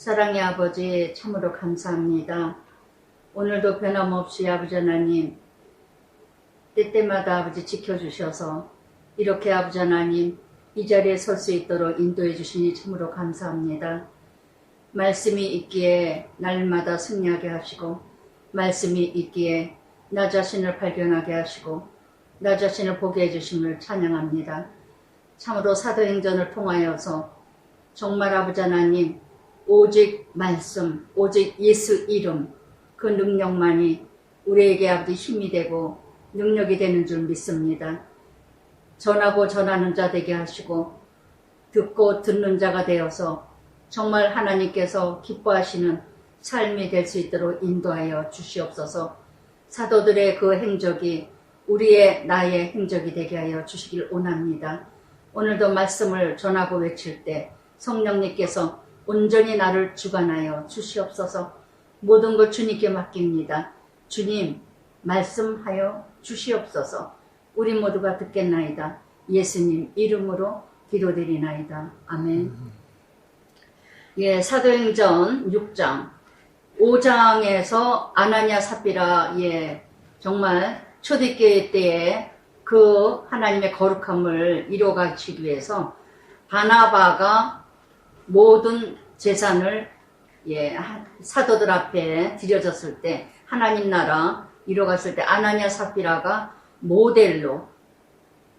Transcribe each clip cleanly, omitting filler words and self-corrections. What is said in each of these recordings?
사랑의 아버지 참으로 감사합니다. 오늘도 변함없이 아버지 하나님 때때마다 아버지 지켜주셔서 이렇게 아버지 하나님 이 자리에 설 수 있도록 인도해 주시니 참으로 감사합니다. 말씀이 있기에 날마다 승리하게 하시고 말씀이 있기에 나 자신을 발견하게 하시고 나 자신을 보게 해주심을 찬양합니다. 참으로 사도행전을 통하여서 정말 아버지 하나님 오직 말씀, 오직 예수 이름 그 능력만이 우리에게 아버지 힘이 되고 능력이 되는 줄 믿습니다. 전하고 전하는 자 되게 하시고 듣고 듣는 자가 되어서 정말 하나님께서 기뻐하시는 삶이 될 수 있도록 인도하여 주시옵소서. 사도들의 그 행적이 우리의 나의 행적이 되게 하여 주시길 원합니다. 오늘도 말씀을 전하고 외칠 때 성령님께서 온전히 나를 주관하여 주시옵소서. 모든 걸 주님께 맡깁니다. 주님 말씀하여 주시옵소서. 우리 모두가 듣겠나이다. 예수님 이름으로 기도드리나이다. 아멘. 예, 사도행전 6장 5장에서 아나니아 삽비라 정말 초대교회 때에 그 하나님의 거룩함을 이루어가시기 위해서 바나바가 모든 재산을 사도들 앞에 드려졌을 때 하나님 나라 이루어갔을 때 아나니아 삽비라가 모델로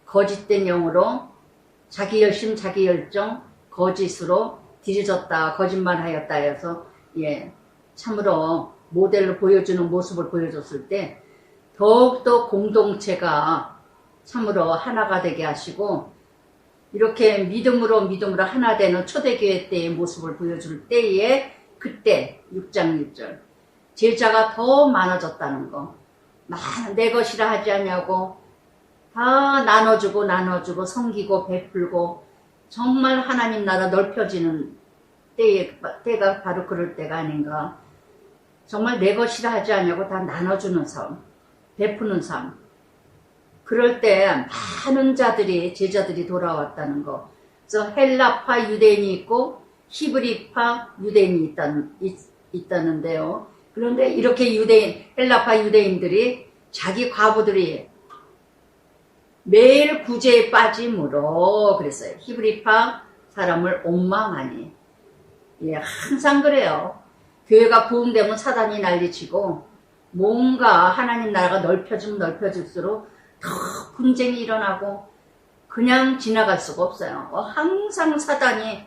거짓된 영으로 자기 열심 자기 열정 거짓으로 뒤져졌다 거짓말하였다 해서 참으로 모델로 보여주는 모습을 보여줬을 때 더욱더 공동체가 참으로 하나가 되게 하시고 이렇게 믿음으로 하나 되는 초대교회 때의 모습을 보여줄 때에 그때 6장 6절 제자가 더 많아졌다는 거. 내 것이라 하지 않냐고 다 나눠주고 섬기고 베풀고 정말 하나님 나라 넓혀지는 때가 바로 그럴 때가 아닌가. 정말 내 것이라 하지 않냐고 다 나눠주는 삶, 베푸는 삶. 그럴 때 많은 제자들이 돌아왔다는 거. 그래서 헬라파 유대인이 있고 히브리파 유대인이 있다는데요. 그런데 이렇게 헬라파 유대인들이 자기 과부들이 매일 구제에 빠짐으로 그랬어요. 히브리파 사람을 원망하니. 항상 그래요. 교회가 부흥되면 사단이 난리치고 뭔가 하나님 나라가 넓혀질수록 더 분쟁이 일어나고 그냥 지나갈 수가 없어요. 항상 사단이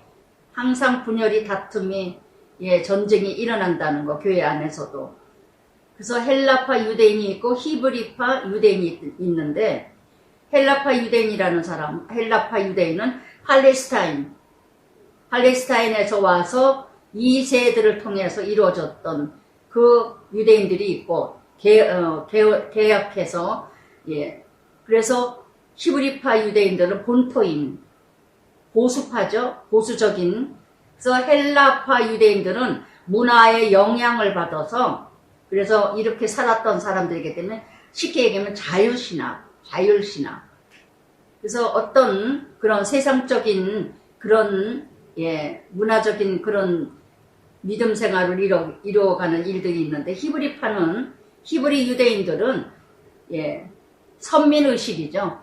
항상 분열이 다툼이 전쟁이 일어난다는 거 교회 안에서도. 그래서 헬라파 유대인이 있고 히브리파 유대인이 있는데 헬라파 유대인은 팔레스타인에서 와서 2세들을 통해서 이루어졌던 그 유대인들이 있고 개혁해서 그래서 히브리파 유대인들은 본토인 보수파죠. 보수적인. 그래서 헬라파 유대인들은 문화의 영향을 받아서 그래서 이렇게 살았던 사람들이기 때문에 쉽게 얘기하면 자율신학. 그래서 어떤 그런 세상적인 그런 문화적인 그런 믿음 생활을 이루어가는 일들이 있는데 히브리 유대인들은 선민의식이죠.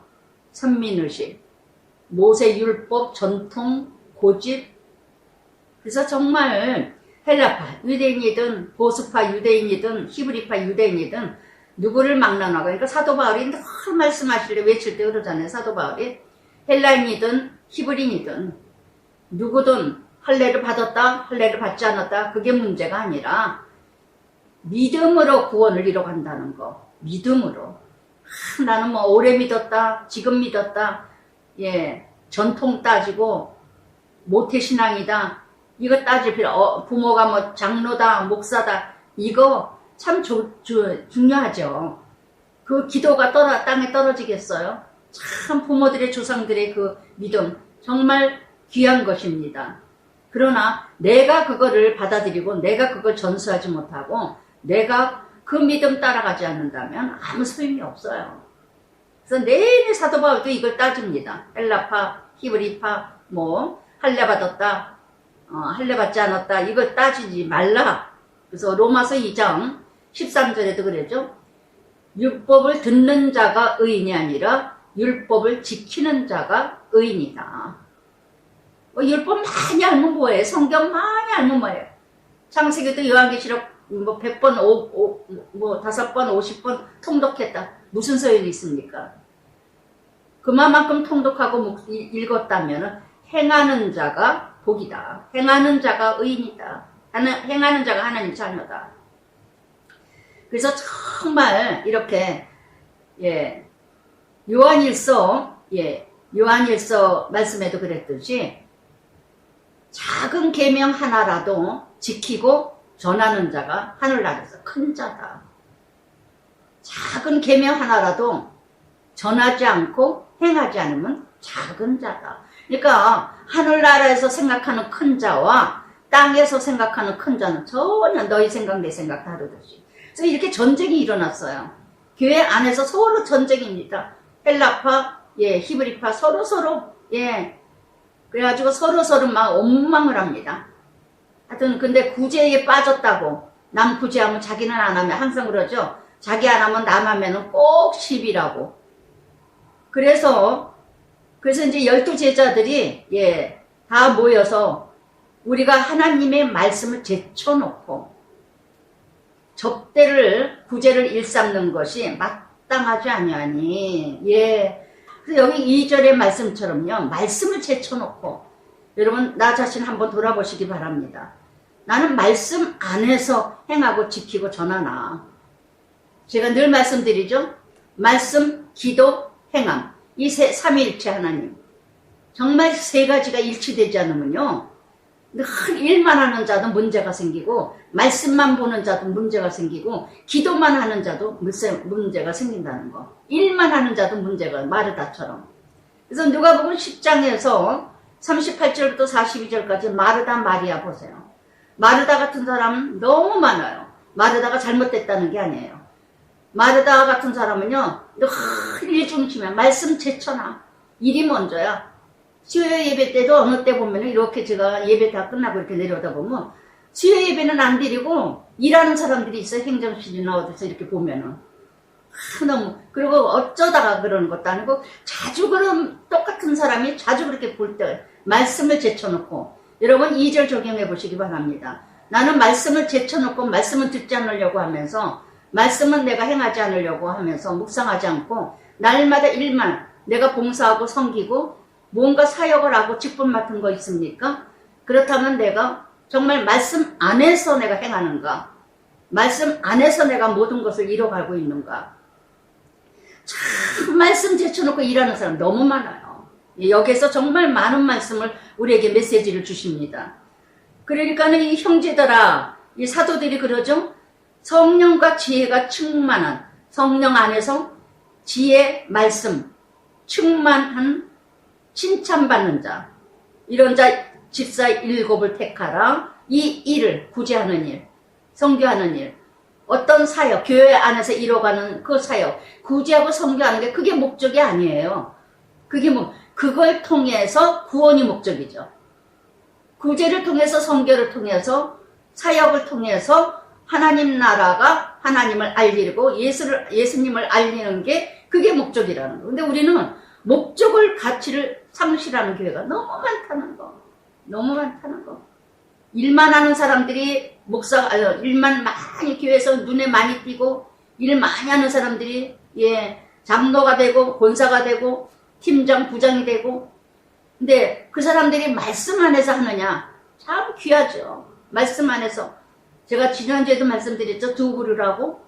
선민의식. 모세 율법, 전통, 고집. 그래서 정말 헬라파 유대인이든 보수파 유대인이든 히브리파 유대인이든 누구를 막론하고 그러니까 사도 바울이 늘 말씀하실 때 외칠 때 그러잖아요. 사도 바울이 헬라인이든 히브리인이든 누구든 할례를 받았다 할례를 받지 않았다 그게 문제가 아니라 믿음으로 구원을 이뤄간다는 거. 믿음으로. 나는 오래 믿었다 지금 믿었다 전통 따지고 모태신앙이다 이거 따질 필요 부모가 장로다 목사다 이거 참 중요하죠. 그 기도가 땅에 떨어지겠어요? 참 부모들의 조상들의 그 믿음 정말 귀한 것입니다. 그러나 내가 그거를 받아들이고 내가 그걸 전수하지 못하고 내가 그 믿음 따라가지 않는다면 아무 소용이 없어요. 그래서 내내 사도 바울도 이걸 따집니다. 헬라파, 히브리파, 할례 받았다, 할례 받지 않았다 이걸 따지지 말라. 그래서 로마서 2장 13절에도 그랬죠. 율법을 듣는 자가 의인이 아니라 율법을 지키는 자가 의인이다. 율법 많이 알면 뭐예요? 성경 많이 알면 뭐예요? 창세기도 요한계시록 100번, 5번, 50번 통독했다. 무슨 소용이 있습니까? 그만큼 통독하고 읽었다면 행하는 자가 복이다. 행하는 자가 의인이다. 행하는 자가 하나님 자녀다. 그래서 정말 이렇게 요한일서 말씀에도 그랬듯이 작은 계명 하나라도 지키고 전하는 자가 하늘나라에서 큰 자다. 작은 계명 하나라도 전하지 않고 행하지 않으면 작은 자다. 그러니까 하늘나라에서 생각하는 큰 자와 땅에서 생각하는 큰 자는 전혀 너희 생각 내 생각 다르듯이. 그래서 이렇게 전쟁이 일어났어요. 교회 안에서 서로 전쟁입니다. 헬라파, 히브리파 서로 그래가지고 서로 막 원망을 합니다. 하여튼 근데 구제에 빠졌다고 남 구제하면 자기는 안 하면 항상 그러죠. 자기 안 하면 남 하면은 꼭 시비라고. 그래서 이제 12제자들이 다 모여서 우리가 하나님의 말씀을 제쳐놓고 접대를 구제를 일삼는 것이 마땅하지 아니하니. 그래서 여기 2절의 말씀처럼요. 말씀을 제쳐놓고 여러분 나 자신 한번 돌아보시기 바랍니다. 나는 말씀 안에서 행하고 지키고 전하나. 제가 늘 말씀드리죠. 말씀, 기도, 행함. 이 삼위일체 하나님. 정말 세 가지가 일치되지 않으면요. 늘 일만 하는 자도 문제가 생기고 말씀만 보는 자도 문제가 생기고 기도만 하는 자도 문제가 생긴다는 거. 일만 하는 자도 문제가 마르다처럼. 그래서 누가복음 10장에서 38절부터 42절까지 마르다 마리아 보세요. 마르다 같은 사람은 너무 많아요. 마르다가 잘못됐다는 게 아니에요. 마르다 같은 사람은요. 늘 일중심에 말씀 제쳐놔. 일이 먼저야. 수요 예배 때도 어느 때 보면 이렇게 제가 예배 다 끝나고 이렇게 내려오다 보면 수요 예배는 안 드리고 일하는 사람들이 있어요. 행정실이나 어디서 이렇게 보면은. 너무. 그리고 어쩌다가 그러는 것도 아니고 자주 그런 똑같은 사람이 자주 그렇게 볼 때 말씀을 제쳐놓고 여러분 2절 적용해 보시기 바랍니다. 나는 말씀을 제쳐놓고 말씀을 듣지 않으려고 하면서 말씀은 내가 행하지 않으려고 하면서 묵상하지 않고 날마다 일만 내가 봉사하고 섬기고 뭔가 사역을 하고 직분 맡은 거 있습니까? 그렇다면 내가 정말 말씀 안에서 내가 행하는가? 말씀 안에서 내가 모든 것을 이뤄가고 있는가? 참 말씀 제쳐놓고 일하는 사람 너무 많아요. 여기서 정말 많은 말씀을 우리에게 메시지를 주십니다. 그러니까는 이 형제들아, 이 사도들이 그러죠? 성령과 지혜가 충만한 성령 안에서 지혜, 말씀, 충만한 칭찬받는 자, 이런 자 집사 7을 택하라. 이 일을 구제하는 일, 선교하는 일, 어떤 사역, 교회 안에서 이뤄가는 그 사역, 구제하고 선교하는 게 그게 목적이 아니에요. 그걸 통해서 구원이 목적이죠. 구제를 통해서 선교를 통해서 사역을 통해서 하나님 나라가 하나님을 알리고 예수님을 알리는 게 그게 목적이라는 거. 근데 우리는 목적을 가치를 상실하는 교회가 너무 많다는 거. 너무 많다는 거. 일만 하는 사람들이 일만 많이 교회에서 눈에 많이 띄고 일 많이 하는 사람들이 장로가 되고 권사가 되고 팀장 부장이 되고. 근데 그 사람들이 말씀 안에서 하느냐 참 귀하죠. 말씀 안에서 제가 지난주에도 말씀드렸죠. 두 그루라고.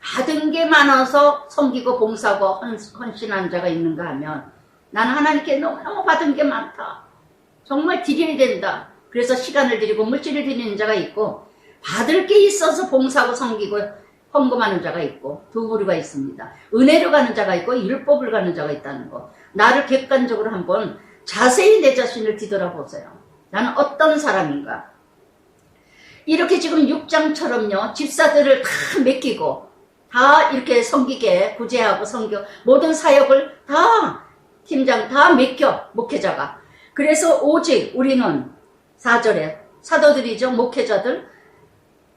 받은 게 많아서 섬기고 봉사하고 헌신한 자가 있는가 하면 나는 하나님께 너무너무 받은 게 많다. 정말 드려야 된다. 그래서 시간을 드리고 물질을 드리는 자가 있고 받을 게 있어서 봉사하고 섬기고 헌금하는 자가 있고 두 부류가 있습니다. 은혜로 가는 자가 있고 율법을 가는 자가 있다는 거. 나를 객관적으로 한번 자세히 내 자신을 뒤돌아보세요. 나는 어떤 사람인가. 이렇게 지금 6장처럼요. 집사들을 다 맡기고 다 이렇게 섬기게 구제하고 섬겨 모든 사역을 다 팀장 다 맡겨 목회자가. 그래서 오직 우리는 4절에 사도들이죠. 목회자들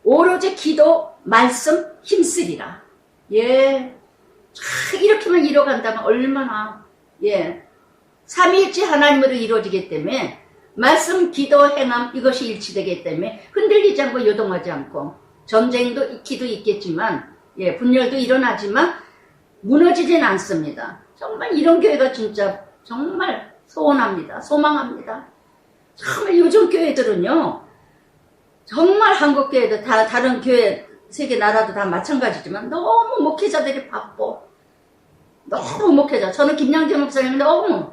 오로지 기도 말씀 힘쓰리라. 예. 이렇게만 이뤄간다면 얼마나 삼위일체 하나님으로 이루어지기 때문에 말씀, 기도, 행함 이것이 일치되기 때문에 흔들리지 않고 요동하지 않고 전쟁도 있기도 있겠지만 분열도 일어나지만 무너지진 않습니다. 정말 이런 교회가 진짜 정말 소원합니다. 소망합니다. 정말 요즘 교회들은요 정말 한국 교회도 다 다른 교회 세계 나라도 다 마찬가지지만 너무 목회자들이 바빠. 너무 목회자. 저는 김양재 목사님 너무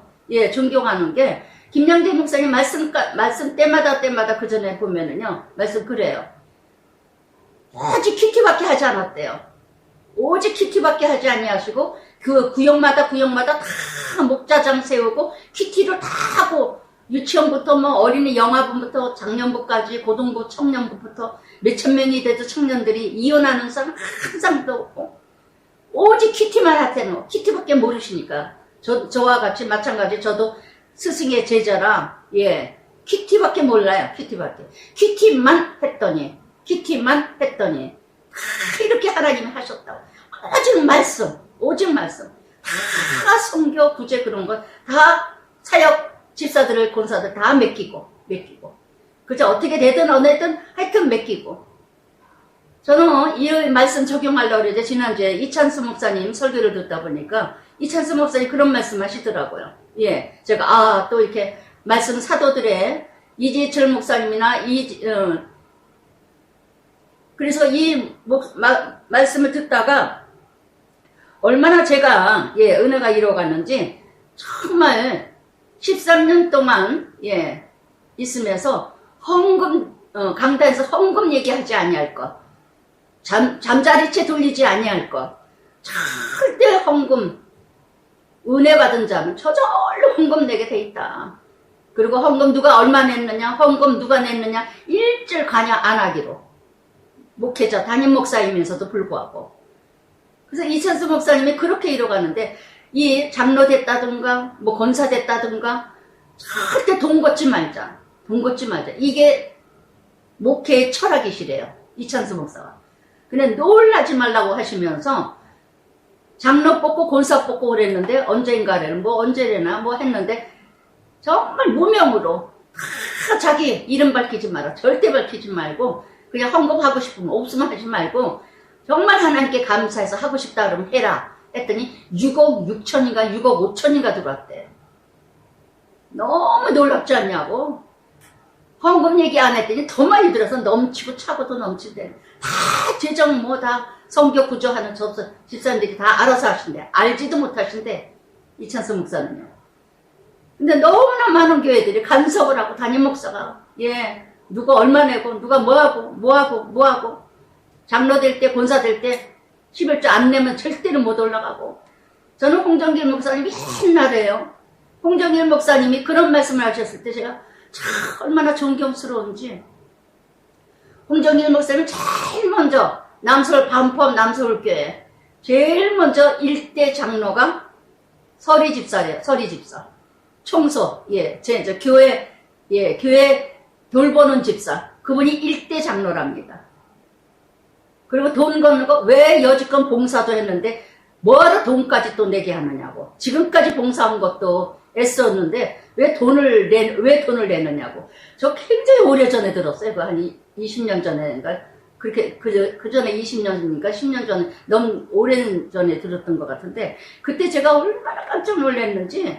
존경하는 게 김양재 목사님 말씀 때마다 그 전에 보면은요 말씀 그래요. 오직 큐티밖에 하지 않았대요. 오직 큐티밖에 하지 아니하시고 그 구역마다 다 목자장 세우고 큐티를 다 하고 유치원부터 뭐 어린이 영아부부터 작년부까지 고등부 청년부부터 몇천 명이 돼도 청년들이 이혼하는 사람 항상 또 없고 오직 큐티만 하대노. 큐티밖에 모르시니까 저와 같이 마찬가지 저도 스승의 제자라 큐티밖에 몰라요. 큐티만 했더니 이렇게 하나님이 하셨다고. 오직 말씀 다 성교 구제 그런 것 다 사역 집사들을 권사들 다 맡기고 그저 어떻게 되든 어느든 하여튼 맡기고. 저는 이 말씀 적용하려고 그랬는데 지난주에 이찬수 목사님 설교를 듣다 보니까 이찬수 목사님 그런 말씀 하시더라고요. 제가 또 이렇게 말씀 사도들의 이지철 목사님이나 그래서 이 말씀을 듣다가 얼마나 제가 은혜가 이루어갔는지 정말 13년 동안 있으면서 헌금 강단에서 헌금 얘기하지 아니할 것, 잠자리채 돌리지 아니할 것, 절대 헌금 은혜 받은 자는 저절로 헌금 내게 돼 있다. 그리고 헌금 누가 얼마 냈느냐, 헌금 누가 냈느냐 일절 관여 안 하기로. 목회자 담임 목사이면서도 불구하고. 그래서 이찬수 목사님이 그렇게 이뤄가는데 이 장로 됐다든가 뭐 권사 됐다든가 절대 돈 걷지 말자. 이게 목회의 철학이시래요. 이찬수 목사가. 근데 놀라지 말라고 하시면서 장로 뽑고 권사 뽑고 그랬는데 언제인가를 언제래나 했는데 정말 무명으로 다 자기 이름 밝히지 마라. 절대 밝히지 말고 그냥 헌금하고 싶으면 없으면 하지 말고 정말 하나님께 감사해서 하고 싶다 그러면 해라 했더니 6억 6천인가 6억 5천인가 들어왔대. 너무 놀랍지 않냐고. 헌금 얘기 안 했더니 더 많이 들어서 넘치고 차고도 넘치대. 다 재정 다 성교 구조하는 집사님들이 다 알아서 하신대. 알지도 못하신대. 이찬수 목사는요. 근데 너무나 많은 교회들이 간섭을 하고 담임 목사가 누가 얼마 내고 누가 뭐하고 장로 될 때 권사 될 때 11조 안 내면 절대로 못 올라가고. 저는 홍정길 목사님이 옛날에요. 홍정길 목사님이 그런 말씀을 하셨을 때 제가 참 얼마나 존경스러운지. 홍정길 목사님 제일 먼저 남서울 반포함 남서울교회 제일 먼저 일대 장로가 서리 집사래요. 서리 집사. 총소 제 교회 돌보는 집사. 그분이 일대 장로랍니다. 그리고 돈 걷는 거 왜 여지껏 봉사도 했는데 뭐하러 돈까지 또 내게 하느냐고. 지금까지 봉사한 것도 애썼는데 왜 돈을 내느냐고. 저 굉장히 오래전에 들었어요. 그 한 20년 전에인가 그렇게 그 전에 20년인가 10년 전에 너무 오랜 전에 들었던 것 같은데 그때 제가 얼마나 깜짝 놀랐는지.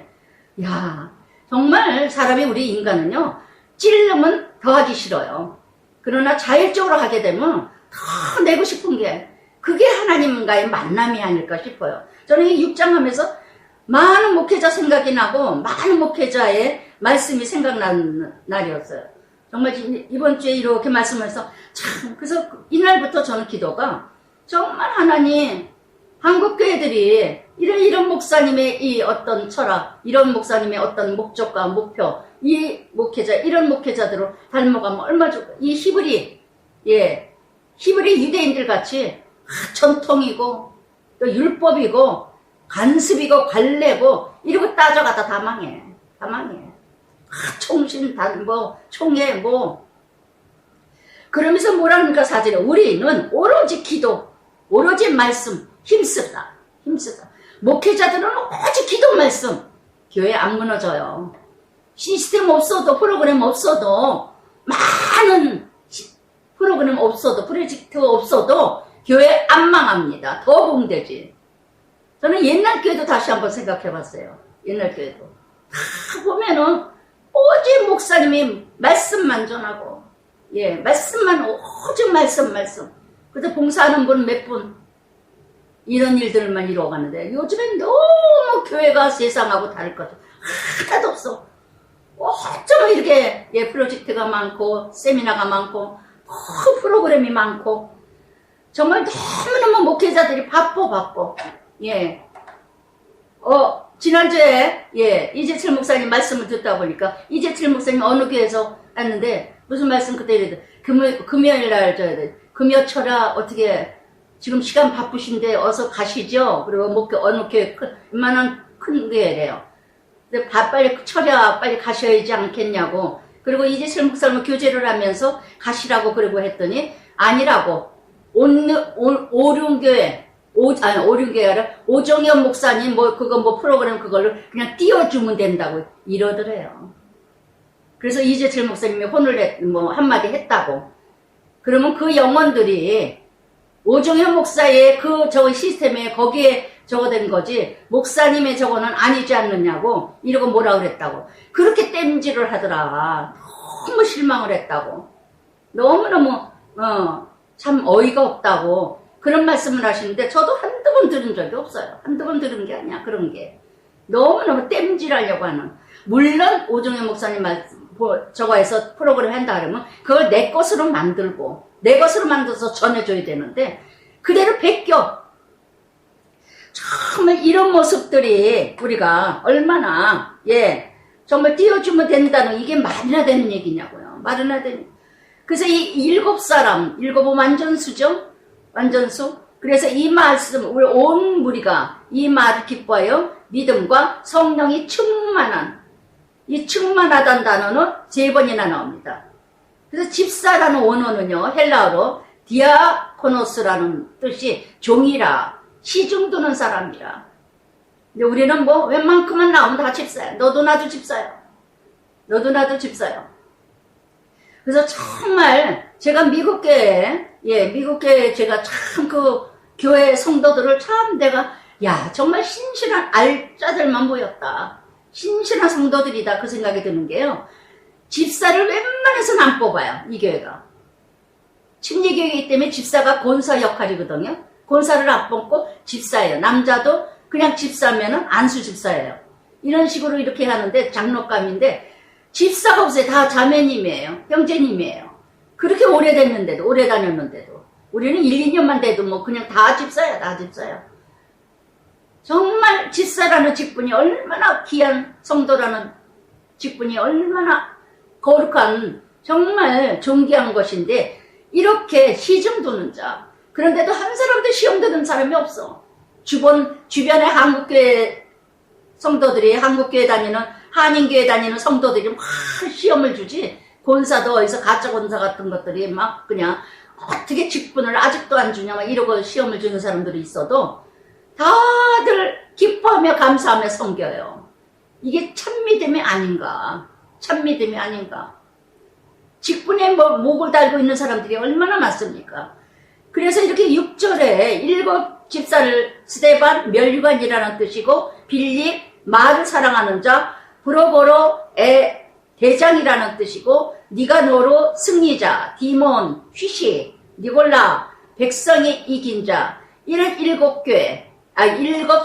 야 정말 사람이 우리 인간은요 찔르면 더 하기 싫어요. 그러나 자율적으로 하게 되면 더 내고 싶은 게 그게 하나님과의 만남이 아닐까 싶어요. 저는 이 6장 하면서 많은 목회자 생각이 나고 많은 목회자의 말씀이 생각나는 날이었어요. 정말 이번 주에 이렇게 말씀해서 참 그래서 이날부터 저는 기도가 정말 하나님 한국 교회들이 이런 목사님의 이 어떤 철학, 이런 목사님의 어떤 목적과 목표, 이 목회자, 이런 목회자들을 닮아가면 얼마 좋고, 이 히브리 유대인들 같이 전통이고, 또 율법이고, 관습이고, 관례고, 이러고 따져가다 다 망해. 총신단 뭐 총회 뭐 그러면서 뭐라 합니까? 사절에 우리는 오로지 기도 오로지 말씀 힘쓰다 목회자들은 오로지 기도 말씀 교회 안 무너져요. 시스템 없어도 프로그램 없어도 많은 프로그램 없어도 프로젝트 없어도 교회 안 망합니다. 더 봉되지. 저는 옛날 교회도 다시 한번 생각해 봤어요. 옛날 교회도 다 보면은 오직 목사님이 말씀만 전하고 말씀만 오직 말씀 그래서 봉사하는 분 몇 분 이런 일들만 이루어가는데 요즘엔 너무 교회가 세상하고 다를 것 같아요. 하나도 없어. 어쩌면 이렇게 프로젝트가 많고 세미나가 많고 프로그램이 많고 정말 너무너무 목회자들이 바빠. 지난주에 이재철 목사님 말씀을 듣다 보니까 이재철 목사님 어느 교회에서 왔는데 무슨 말씀 그때 이래도 금요일날 금요 철야 어떻게 지금 시간 바쁘신데 어서 가시죠. 그리고 어느 교회 이만한 큰 교회래요. 근데 빨리 철야 빨리 가셔야지 않겠냐고. 그리고 이재철 목사님은 교제를 하면서 가시라고 그러고 했더니 아니라고. 오륜교회 아니라 오정현 목사님 그거 프로그램 그걸로 그냥 띄워주면 된다고 이러더래요. 그래서 이재철 목사님이 혼을 한마디 했다고. 그러면 그 영혼들이 오정현 목사의 저 시스템에 거기에 저거 된 거지 목사님의 저거는 아니지 않느냐고 이러고 뭐라 그랬다고. 그렇게 땜질을 하더라. 너무 실망을 했다고. 너무너무 참 어이가 없다고 그런 말씀을 하시는데 저도 한두 번 들은 적이 없어요. 한두 번 들은 게 아니야. 그런 게 너무너무 땜질하려고 하는. 물론 오정현 목사님 저거에서 프로그램 한다 그러면 그걸 내 것으로 만들고 내 것으로 만들어서 전해줘야 되는데 그대로 베껴. 정말 이런 모습들이 우리가 얼마나 정말 띄워주면 된다는 이게 말이나 되는 얘기냐고요. 말이나 되는. 그래서 이 7 완전수죠. 완전수. 그래서 이 말씀 우리 온 무리가 이 말을 기뻐하여 믿음과 성령이 충만한 이 충만하다는 단어는 3번이나 나옵니다. 그래서 집사라는 원어는요 헬라어로 디아코노스라는 뜻이 종이라 시중 두는 사람이라. 근데 우리는 웬만큼만 나오면 다 집사야. 너도 나도 집사야. 너도 나도 집사야. 그래서 정말 제가 미국교회 제가 참 그 교회 성도들을 참 내가 정말 신실한 알짜들만 보였다. 신실한 성도들이다 그 생각이 드는 게요. 집사를 웬만해서는 안 뽑아요. 이 교회가. 침례교회이기 때문에 집사가 권사 역할이거든요. 권사를 안 뽑고 집사예요. 남자도 그냥 집사면은 안수 집사예요. 이런 식으로 이렇게 하는데 장로감인데 집사가 없어요. 다 자매님이에요. 형제님이에요. 그렇게 오래 다녔는데도. 우리는 1, 2년만 돼도 그냥 다 집사야. 다 집사야. 정말 집사라는 직분이 얼마나 귀한 성도라는 직분이 얼마나 거룩한 정말 존귀한 것인데 이렇게 시중 두는 자. 그런데도 한 사람도 시험 드는 사람이 없어. 주변에 한국교회 성도들이 한국교회 다니는 한인교회 다니는 성도들이 막 시험을 주지. 권사도 어디서 가짜 권사 같은 것들이 막 그냥 어떻게 직분을 아직도 안 주냐 막 이러고 시험을 주는 사람들이 있어도 다들 기뻐하며 감사하며 섬겨요. 이게 참믿음이 아닌가. 참믿음이 아닌가. 직분에 목을 달고 있는 사람들이 얼마나 많습니까? 그래서 이렇게 6절에 7 집사를 스데반 멸류관이라는 뜻이고 빌립 말을 사랑하는 자 브로보로의 대장이라는 뜻이고 니가노로 승리자 디몬 휘시 니골라 백성이 이긴 자 이런 7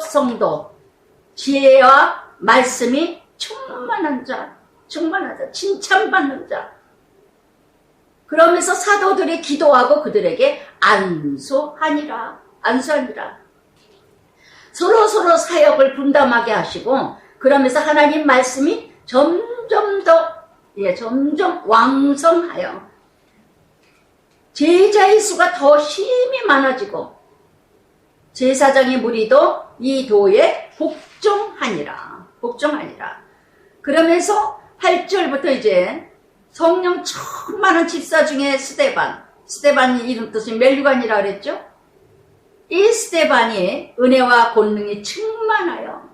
성도 지혜와 말씀이 충만한 자 칭찬받는 자. 그러면서 사도들이 기도하고 그들에게 안수하니라. 서로 사역을 분담하게 하시고 그러면서 하나님 말씀이 점점 왕성하여 제자의 수가 더 심히 많아지고 제사장의 무리도 이 도에 복종하니라. 그러면서 8절부터 이제 성령 충만한 집사 중에 스데반이 이름 뜻이 멜류관이라 그랬죠. 이 스데반이 은혜와 권능이 충만하여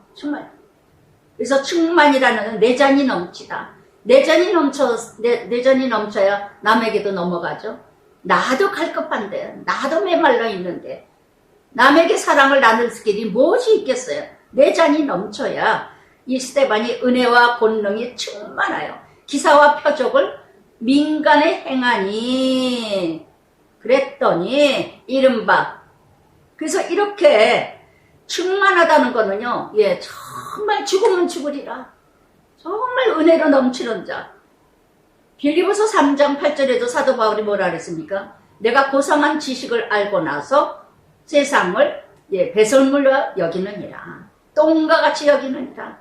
그래서 충만이라는 내 잔이 넘치다. 내 잔이 넘쳐야 남에게도 넘어가죠. 나도 갈급한데, 나도 메말라 있는데, 남에게 사랑을 나눌 길이 무엇이 있겠어요? 내 잔이 넘쳐야 이 스데반이 은혜와 권능이 충만하여 기사와 표적을 민간에 행하니 그랬더니 이른바 그래서 이렇게 충만하다는 거는요, 예, 정말 죽으면 죽으리라. 정말 은혜로 넘치는 자. 빌립보서 3장 8절에도 사도 바울이 뭐라 그랬습니까? 내가 고상한 지식을 알고 나서 세상을 배설물로 여기느니라. 똥과 같이 여기느니라.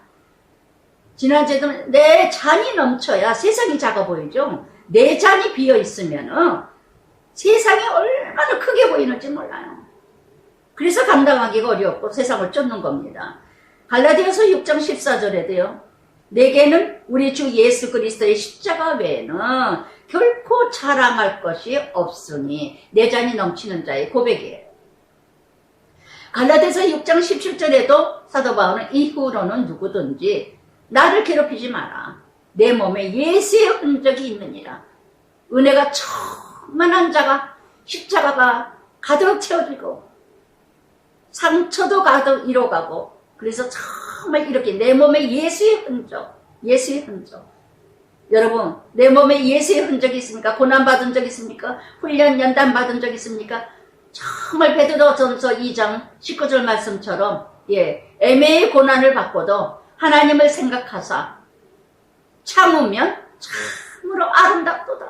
지난주에도 내 잔이 넘쳐야 세상이 작아 보이죠. 내 잔이 비어 있으면 세상이 얼마나 크게 보이는지 몰라요. 그래서 감당하기가 어렵고 세상을 쫓는 겁니다. 갈라디아서 6장 14절에도요. 내게는 우리 주 예수 그리스도의 십자가 외에는 결코 자랑할 것이 없으니 내 잔이 넘치는 자의 고백이에요. 갈라디아서 6장 17절에도 사도 바울은 이후로는 누구든지 나를 괴롭히지 마라. 내 몸에 예수의 흔적이 있느니라. 은혜가 충만한 자가 십자가가 가득 채워지고 상처도 가득 잃어가고 그래서 정말 이렇게 내 몸에 예수의 흔적. 여러분 내 몸에 예수의 흔적이 있습니까? 고난받은 적 있습니까? 훈련 연단 받은 적 있습니까? 정말 베드로전서 2장 19절 말씀처럼 애매의 고난을 받고도 하나님을 생각하사 참으면 참으로 아름답도다.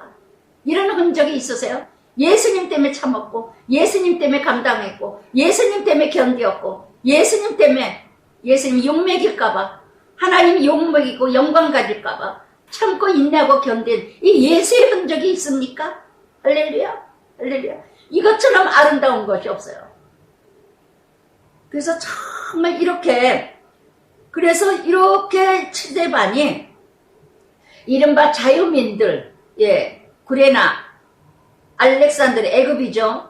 이런 흔적이 있으세요? 예수님 때문에 참았고 예수님 때문에 감당했고 예수님 때문에 견디었고 예수님 욕먹일까봐 하나님이 욕먹이고 영광 가질까봐 참고 인내하고 견딘 이 예수의 흔적이 있습니까? 할렐루야 할렐루야. 이것처럼 아름다운 것이 없어요. 그래서 정말 이렇게 스데반이 이른바 자유민들 구레나 알렉산드르 애굽이죠.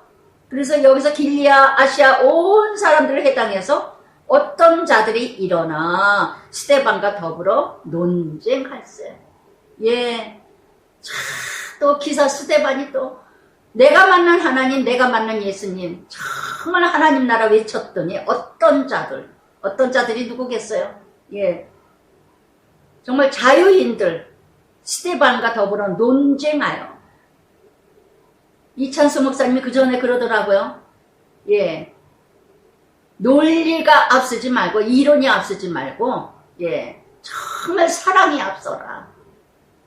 그래서 여기서 길리아 아시아 온 사람들을 해당해서 어떤 자들이 일어나 스데반과 더불어 논쟁할세. 또 기사 스데반이 또 내가 만난 하나님, 내가 만난 예수님, 정말 하나님 나라 외쳤더니 어떤 자들이 누구겠어요? 정말 자유인들 스데반과 더불어 논쟁하여. 이찬수 목사님이 그 전에 그러더라고요. 논리가 앞서지 말고 이론이 앞서지 말고 정말 사랑이 앞서라.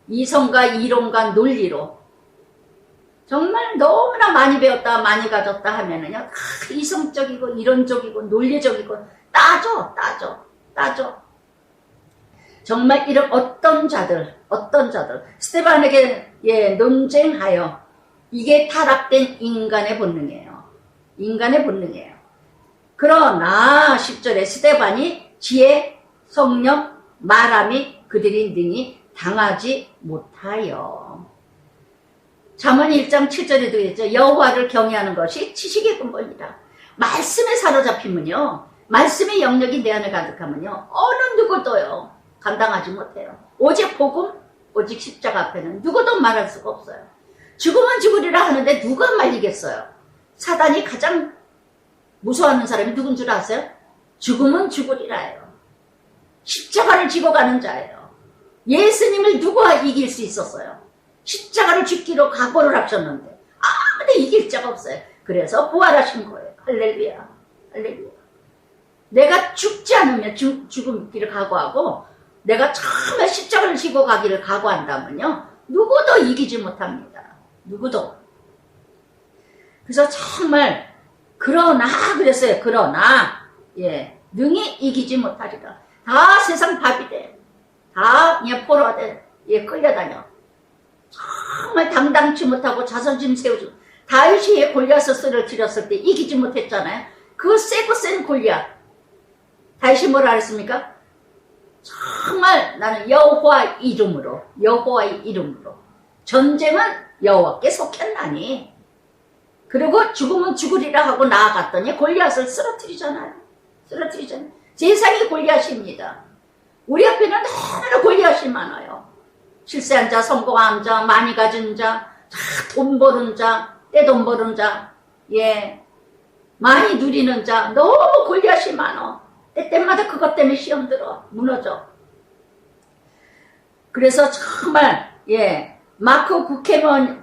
이성과 이론과 논리로 정말 너무나 많이 배웠다 많이 가졌다 하면은요 이성적이고 이론적이고 논리적이고 따져 정말 이런 어떤 자들 스데반에게 논쟁하여 이게 타락된 인간의 본능이에요. 그러나 10절에 스데반이 지혜, 성령, 말함이 그들이 능히 당하지 못하여. 잠언 1장 7절에도 있죠. 여호와를 경외하는 것이 지식의 근본이다. 말씀에 사로잡히면요. 말씀의 영역이 내 안에 가득하면요. 어느 누구도요. 감당하지 못해요. 오직 복음, 오직 십자가 앞에는 누구도 말할 수가 없어요. 죽으면 죽으리라 하는데 누가 말리겠어요? 사단이 가장 무서워하는 사람이 누군 줄 아세요? 죽으면 죽으리라예요. 십자가를 지고 가는 자예요. 예수님을 누가 이길 수 있었어요? 십자가를 죽기로 각오를 하셨는데 아무도 이길 자가 없어요. 그래서 부활하신 거예요. 할렐루야. 내가 죽지 않으면 죽음기를 각오하고 내가 처음에 십자가를 지고 가기를 각오한다면요. 누구도 이기지 못합니다. 누구도. 그래서 정말 그러나 능히 이기지 못하리라. 다 세상 밥이 돼. 다 그냥 포로가 돼. 끌려다녀. 정말 당당치 못하고 자존심 세우지. 다윗이 골리앗의 쇠를 들였을 때 이기지 못했잖아요. 그 세고 센 골리앗. 다윗이 뭐라 그랬습니까? 정말 나는 여호와의 이름으로 전쟁은 여호와께 속했나니 그리고 죽으면 죽으리라 하고 나아갔더니 골리앗을 쓰러뜨리잖아요. 세상이 골리앗입니다. 우리 앞에는 너무나 골리앗이 많아요. 실세한 자, 성공한 자, 많이 가진 자, 돈 버는 자, 떼돈 버는 자, 많이 누리는 자, 너무 골리앗이 많아. 때때마다 그것 때문에 시험 들어, 무너져. 그래서 정말, 마크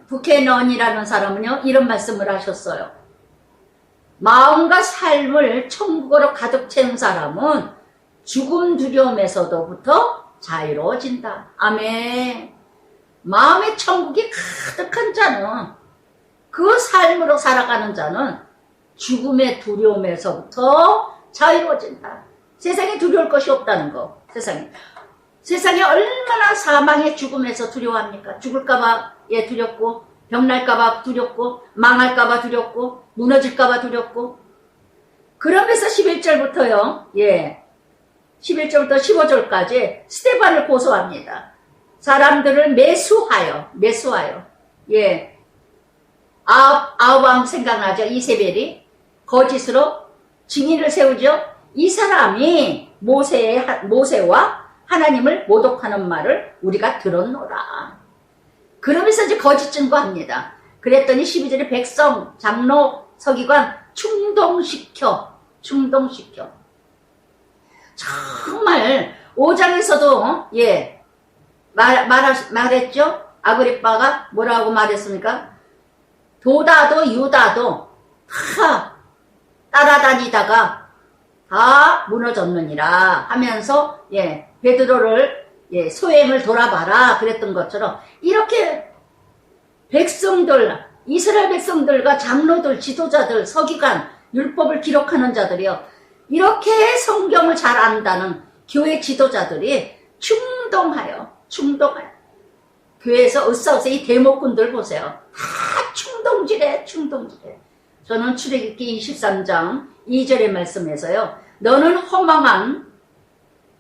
부케넌이라는 사람은요, 이런 말씀을 하셨어요. 마음과 삶을 천국으로 가득 채운 사람은 죽음 두려움에서도부터 자유로워진다. 아멘. 마음의 천국이 가득한 자는, 그 삶으로 살아가는 자는 죽음의 두려움에서부터 자유로워진다. 세상에 두려울 것이 없다는 거. 세상에 얼마나 사망의 죽음에서 두려워합니까? 죽을까봐 두렵고, 병날까봐 두렵고, 망할까봐 두렵고, 무너질까봐 두렵고. 그러면서 11절부터요, 11절부터 15절까지 스데반을 고소합니다. 사람들을 매수하여, 아합 생각나죠? 이세벨이 거짓으로 증인을 세우죠? 이 사람이 모세와 하나님을 모독하는 말을 우리가 들었노라. 그러면서 이제 거짓 증거합니다. 그랬더니 12절에 백성, 장로, 서기관 충동시켜. 정말 5장에서도 말했죠? 아그리빠가 뭐라고 말했습니까? 도다도 유다도 다 따라다니다가 다 무너졌느니라 하면서 베드로를 소행을 돌아봐라 그랬던 것처럼 이렇게 백성들, 이스라엘 백성들과 장로들, 지도자들, 서기관, 율법을 기록하는 자들이요, 이렇게 성경을 잘 안다는 교회 지도자들이 충동하여 교회에서 으쌰으쌰 이 대목꾼들 보세요. 다 충동질해. 저는 출애굽기 23장 2절의 말씀에서요, 너는 허망한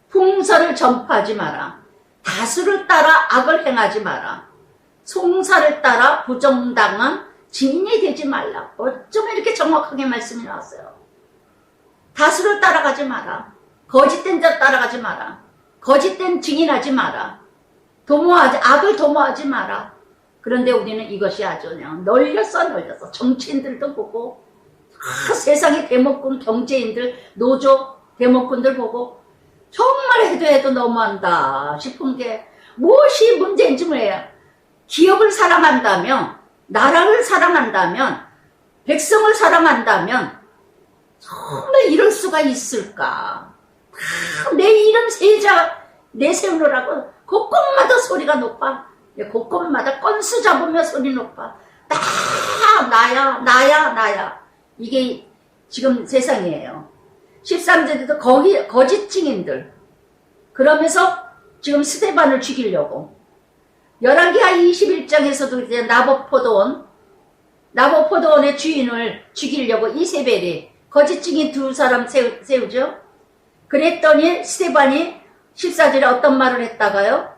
풍설을 전파하지 마라. 다수를 따라 악을 행하지 마라. 송사를 따라 부정당한 증인이 되지 말라. 어쩌면 이렇게 정확하게 말씀이 나왔어요. 다수를 따라가지 마라. 거짓된 자 따라가지 마라. 거짓된 증인하지 마라. 악을 도모하지 마라. 그런데 우리는 이것이 아주 그냥 널렸어. 정치인들도 보고, 세상의 대목꾼, 경제인들, 노조 대목꾼들 보고, 정말 해도 너무한다 싶은 게 무엇이 문제인지 뭐예요? 기업을 사랑한다면, 나라를 사랑한다면, 백성을 사랑한다면 정말 이럴 수가 있을까? 내 이름 세자 내세우느라고 곳곳마다 소리가 높아. 곳곳마다 건수 잡으며 소리 높아. 나야. 이게 지금 세상이에요. 13절에도 거짓 증인들. 그러면서 지금 스데반을 죽이려고. 열왕기하 21장에서도 이제 나봇포도원의 주인을 죽이려고 이세벨이 거짓 증인 두 사람 세우죠. 그랬더니 스데반이 14절에 어떤 말을 했다가요?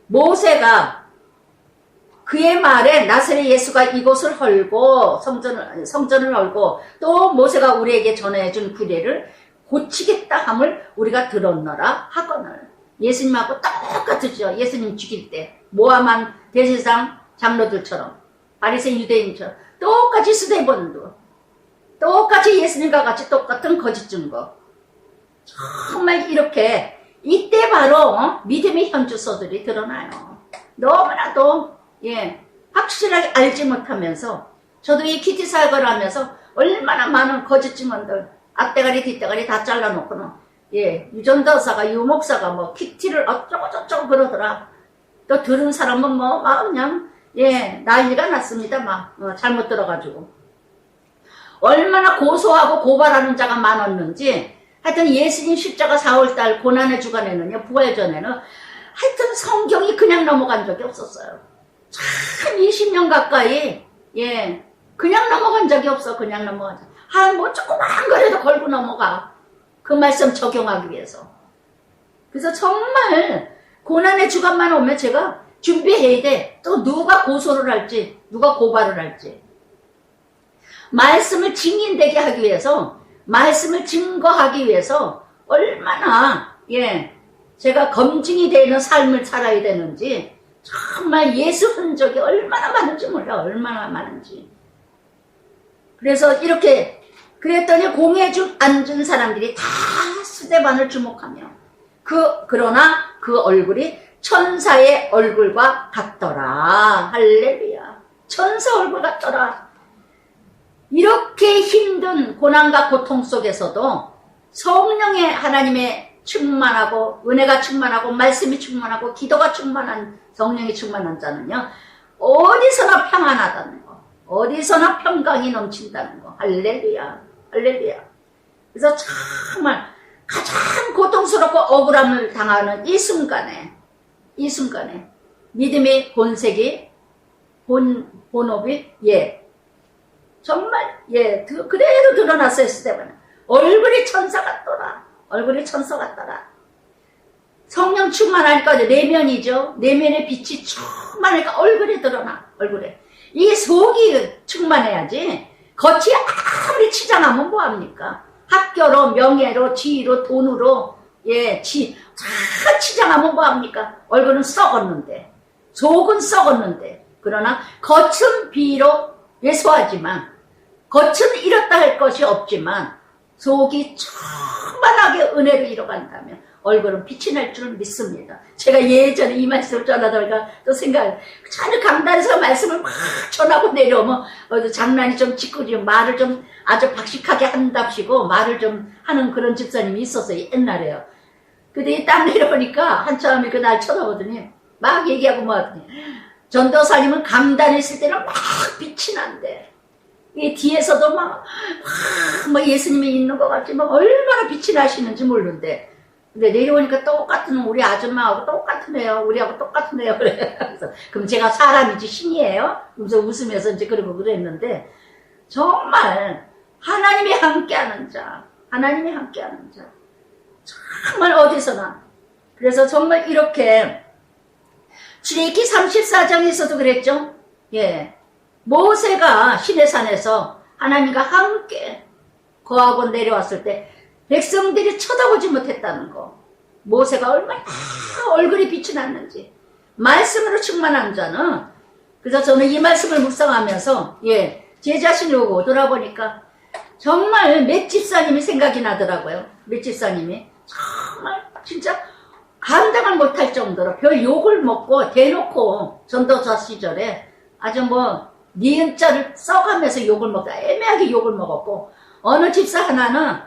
모세가 그의 말에 나사렛 예수가 이곳을 헐고 성전을 헐고 또 모세가 우리에게 전해준 규례를 고치겠다 함을 우리가 들었노라 하거늘. 예수님하고 똑같으죠. 예수님 죽일 때 모함한 대제사장 장로들처럼 바리새인 유대인처럼 똑같이 스데반도 똑같이 예수님과 같이 똑같은 거짓 증거. 정말 이렇게 이때 바로 믿음의 현주소들이 드러나요. 너무나도 확실하게 알지 못하면서 저도 이 키티 사역을 하면서 얼마나 많은 거짓 증언들 앞대가리 뒷대가리 다 잘라놓고는 유전도사가 유목사가 뭐 키티를 어쩌고 저쩌고 그러더라. 또 들은 사람은 그냥 난리가 났습니다. 잘못 들어가지고 얼마나 고소하고 고발하는 자가 많았는지. 하여튼 예수님 십자가 4월달 고난의 주간에는요, 부활 전에는 하여튼 성경이 그냥 넘어간 적이 없었어요. 참 20년 가까이 그냥 넘어간 적이 없어. 그냥 넘어가자. 뭐 조그만 거라도 걸고 넘어가. 그 말씀 적용하기 위해서. 그래서 정말 고난의 주간만 오면 제가 준비해야 돼. 또 누가 고소를 할지, 누가 고발을 할지. 말씀을 증인되게 하기 위해서, 말씀을 증거하기 위해서 얼마나 제가 검증이 되는 삶을 살아야 되는지, 정말 예수 흔적이 얼마나 많은지 몰라. 얼마나 많은지. 그래서 이렇게 그랬더니 공에 앉은 사람들이 다 스데반을 주목하며 그러나 그 얼굴이 천사의 얼굴과 같더라. 할렐루야. 천사 얼굴 같더라. 이렇게 힘든 고난과 고통 속에서도 성령의 하나님의 충만하고 은혜가 충만하고 말씀이 충만하고 기도가 충만한 성령이 충만한 자는요, 어디서나 평안하다는 거, 어디서나 평강이 넘친다는 거. 할렐루야. 할렐루야. 그래서 정말 가장 고통스럽고 억울함을 당하는 이 순간에 믿음의 본색이 본업이 정말 그대로 드러났어요. 스데반은 얼굴이 천사 같더라. 얼굴이 천사 같더라. 성령 충만하니까 내면이죠. 내면의 빛이 충만하니까 얼굴에 드러나. 얼굴에 이 속이 충만해야지. 겉이 아무리 치장하면 뭐합니까? 학교로, 명예로, 지위로, 돈으로, 다 치장하면 뭐합니까? 얼굴은 썩었는데, 속은 썩었는데, 그러나 겉은 비록 왜소하지만, 겉은 이렇다 할 것이 없지만, 속이 충만하게 은혜로 이뤄간다면, 얼굴은 빛이 날 줄 믿습니다. 제가 예전에 이 말씀을 전하다가 또 전혀 강단에서 말씀을 막 전하고 내려오면 장난이 좀 짓궂이 말을 좀 아주 박식하게 한답시고 말을 좀 하는 그런 집사님이 있었어요. 옛날에요. 근데 딱 내려오니까 한참에 그날 쳐다보더니 막 얘기하고 뭐 하더니 전도사님은 강단에 있을 때는 막 빛이 난대. 이 뒤에서도 막 예수님이 있는 것 같지 막 얼마나 빛이 나시는지 모르는데 근데 내려오니까 똑같은 우리 아줌마하고 똑같은 애요. 우리하고 똑같은 애요. 그래서 그럼 제가 사람이지 신이에요? 그래서 웃으면서 이제 그러고 그랬는데 정말 하나님이 함께하는 자, 하나님이 함께하는 자, 정말 어디서나. 그래서 이렇게 출애굽기 34장에서도 그랬죠. 모세가 시내산에서 하나님과 함께 거하고 내려왔을 때 백성들이 쳐다보지 못했다는 거. 모세가 얼마나 얼굴이 빛이 났는지. 말씀으로 충만한 자는, 그래서 저는 이 말씀을 묵상하면서 제 자신을 보고 돌아보니까 정말 몇 집사님이 생각이 나더라고요. 몇 집사님이 정말 진짜 감당을 못할 정도로 별 욕을 먹고 대놓고 전도자 시절에 아주 니은자를 써가면서 욕을 먹다 애매하게 욕을 먹었고, 어느 집사 하나는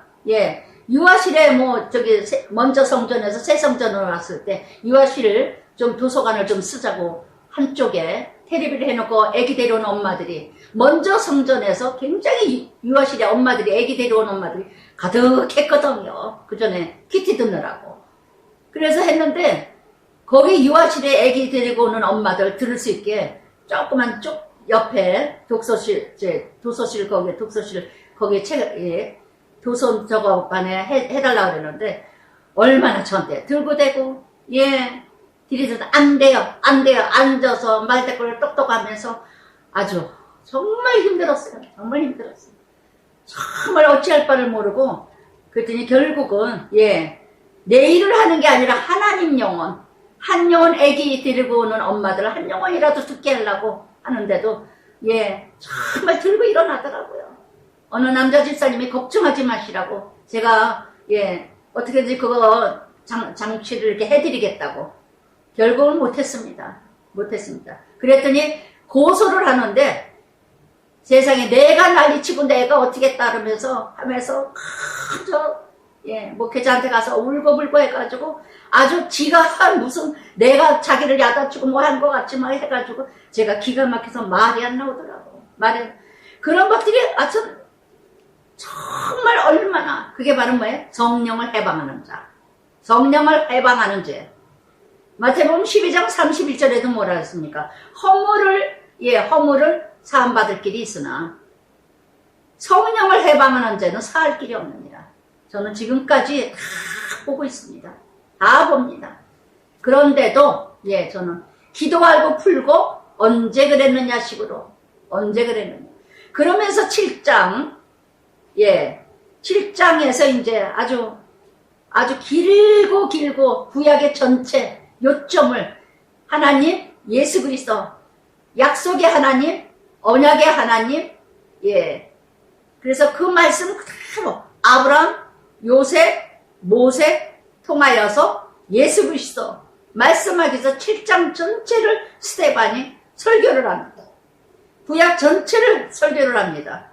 유아실에 먼저 성전에서 새 성전으로 왔을 때 유아실을 좀 도서관을 좀 쓰자고 한쪽에 테레비를 해놓고 애기 데려온 엄마들이 먼저 성전에서 굉장히 유아실에 엄마들이 애기 데려온 엄마들이 가득했거든요. 그 전에 키티 듣느라고. 그래서 했는데 거기 유아실에 애기 데리고 오는 엄마들 들을 수 있게 조그만 쪽 옆에 도서실 거기에 도서 저거반에 해달라고 그러는데 얼마나 저한테 들고 대고 들이대도 안 돼요 앉아서 말대꾸를 똑똑하면서 아주 정말 힘들었어요. 정말 힘들었어요. 정말 어찌할 바를 모르고 그랬더니 결국은 내 일을 하는 게 아니라 하나님 영혼, 한 영혼 애기 데리고 오는 엄마들 한 영혼이라도 듣게 하려고 하는데도 정말 들고 일어나더라고요. 어느 남자 집사님이 걱정하지 마시라고 제가 어떻게든지 그거 장치를 이렇게 해드리겠다고. 결국은 못했습니다. 그랬더니 고소를 하는데 세상에 내가 난리치고 내가 어떻게 따르면서 하면서 목회자한테 가서 울고불고 해가지고 아주 지가 한 무슨 내가 자기를 야단치고 뭐 한 것 같지만 해가지고 제가 기가 막혀서 말이 안 나오더라고. 그런 것들이 아주 정말 얼마나 그게 바로 뭐예요? 성령을 해방하는 자. 성령을 해방하는 자. 마태복음 12장 31절에도 뭐라 했습니까? 허물을 사함받을 길이 있으나 성령을 해방하는 자는 사할 길이 없느니라. 저는 지금까지 다 보고 있습니다. 다 봅니다. 그런데도 예 저는 기도하고 풀고 언제 그랬느냐 식으로 언제 그랬느냐. 그러면서 7장 예 7장에서 이제 아주 길고 구약의 전체 요점을 하나님, 예수 그리스도, 약속의 하나님, 언약의 하나님, 예. 그래서 그 말씀 그대로 아브라함, 요셉, 모세 통하여서 예수 그리스도 말씀하기 위해서 7장 전체를 스데반이 설교를 합니다. 구약 전체를 설교를 합니다.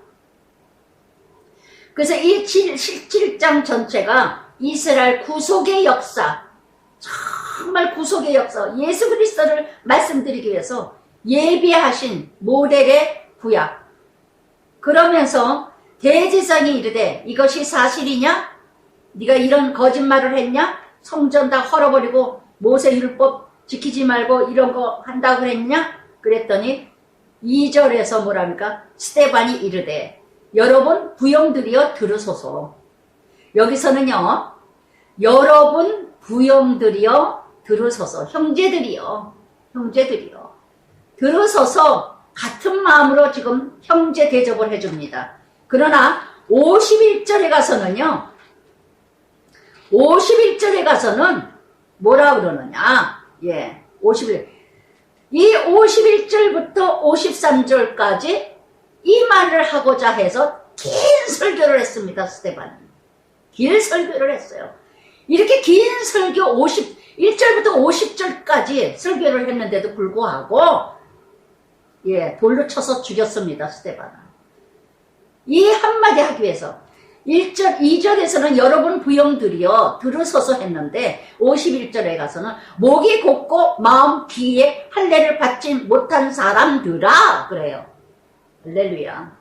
그래서 이 7장 전체가 이스라엘 구속의 역사, 정말 구속의 역사, 예수 그리스도를 말씀드리기 위해서 예비하신 모델의 구약. 그러면서 대제사장이 이르되 이것이 사실이냐? 네가 이런 거짓말을 했냐? 성전 다 헐어버리고 모세 율법 지키지 말고 이런 거 한다고 그랬냐? 그랬더니 2절에서 뭐랍니까? 스데반이 이르되 여러분 부영들이여 들으소서. 여기서는요, 여러분 부영들이여 들으소서. 형제들이여 들으소서. 같은 마음으로 지금 형제 대접을 해줍니다. 그러나 51절에 가서는 뭐라 그러느냐? 예, 51. 이 51절부터 53절까지 이 말을 하고자 해서 긴 설교를 했습니다. 스데반은. 긴 설교를 했어요. 이렇게 긴 설교 51절부터 50절까지 설교를 했는데도 불구하고 예, 돌로 쳐서 죽였습니다. 스데반은. 이 한마디 하기 위해서 1절, 2절에서는 여러분 부영들이여 들으소서 했는데 51절에 가서는 목이 곧고 마음 귀에 할례를 받지 못한 사람들아 그래요. 할렐루야.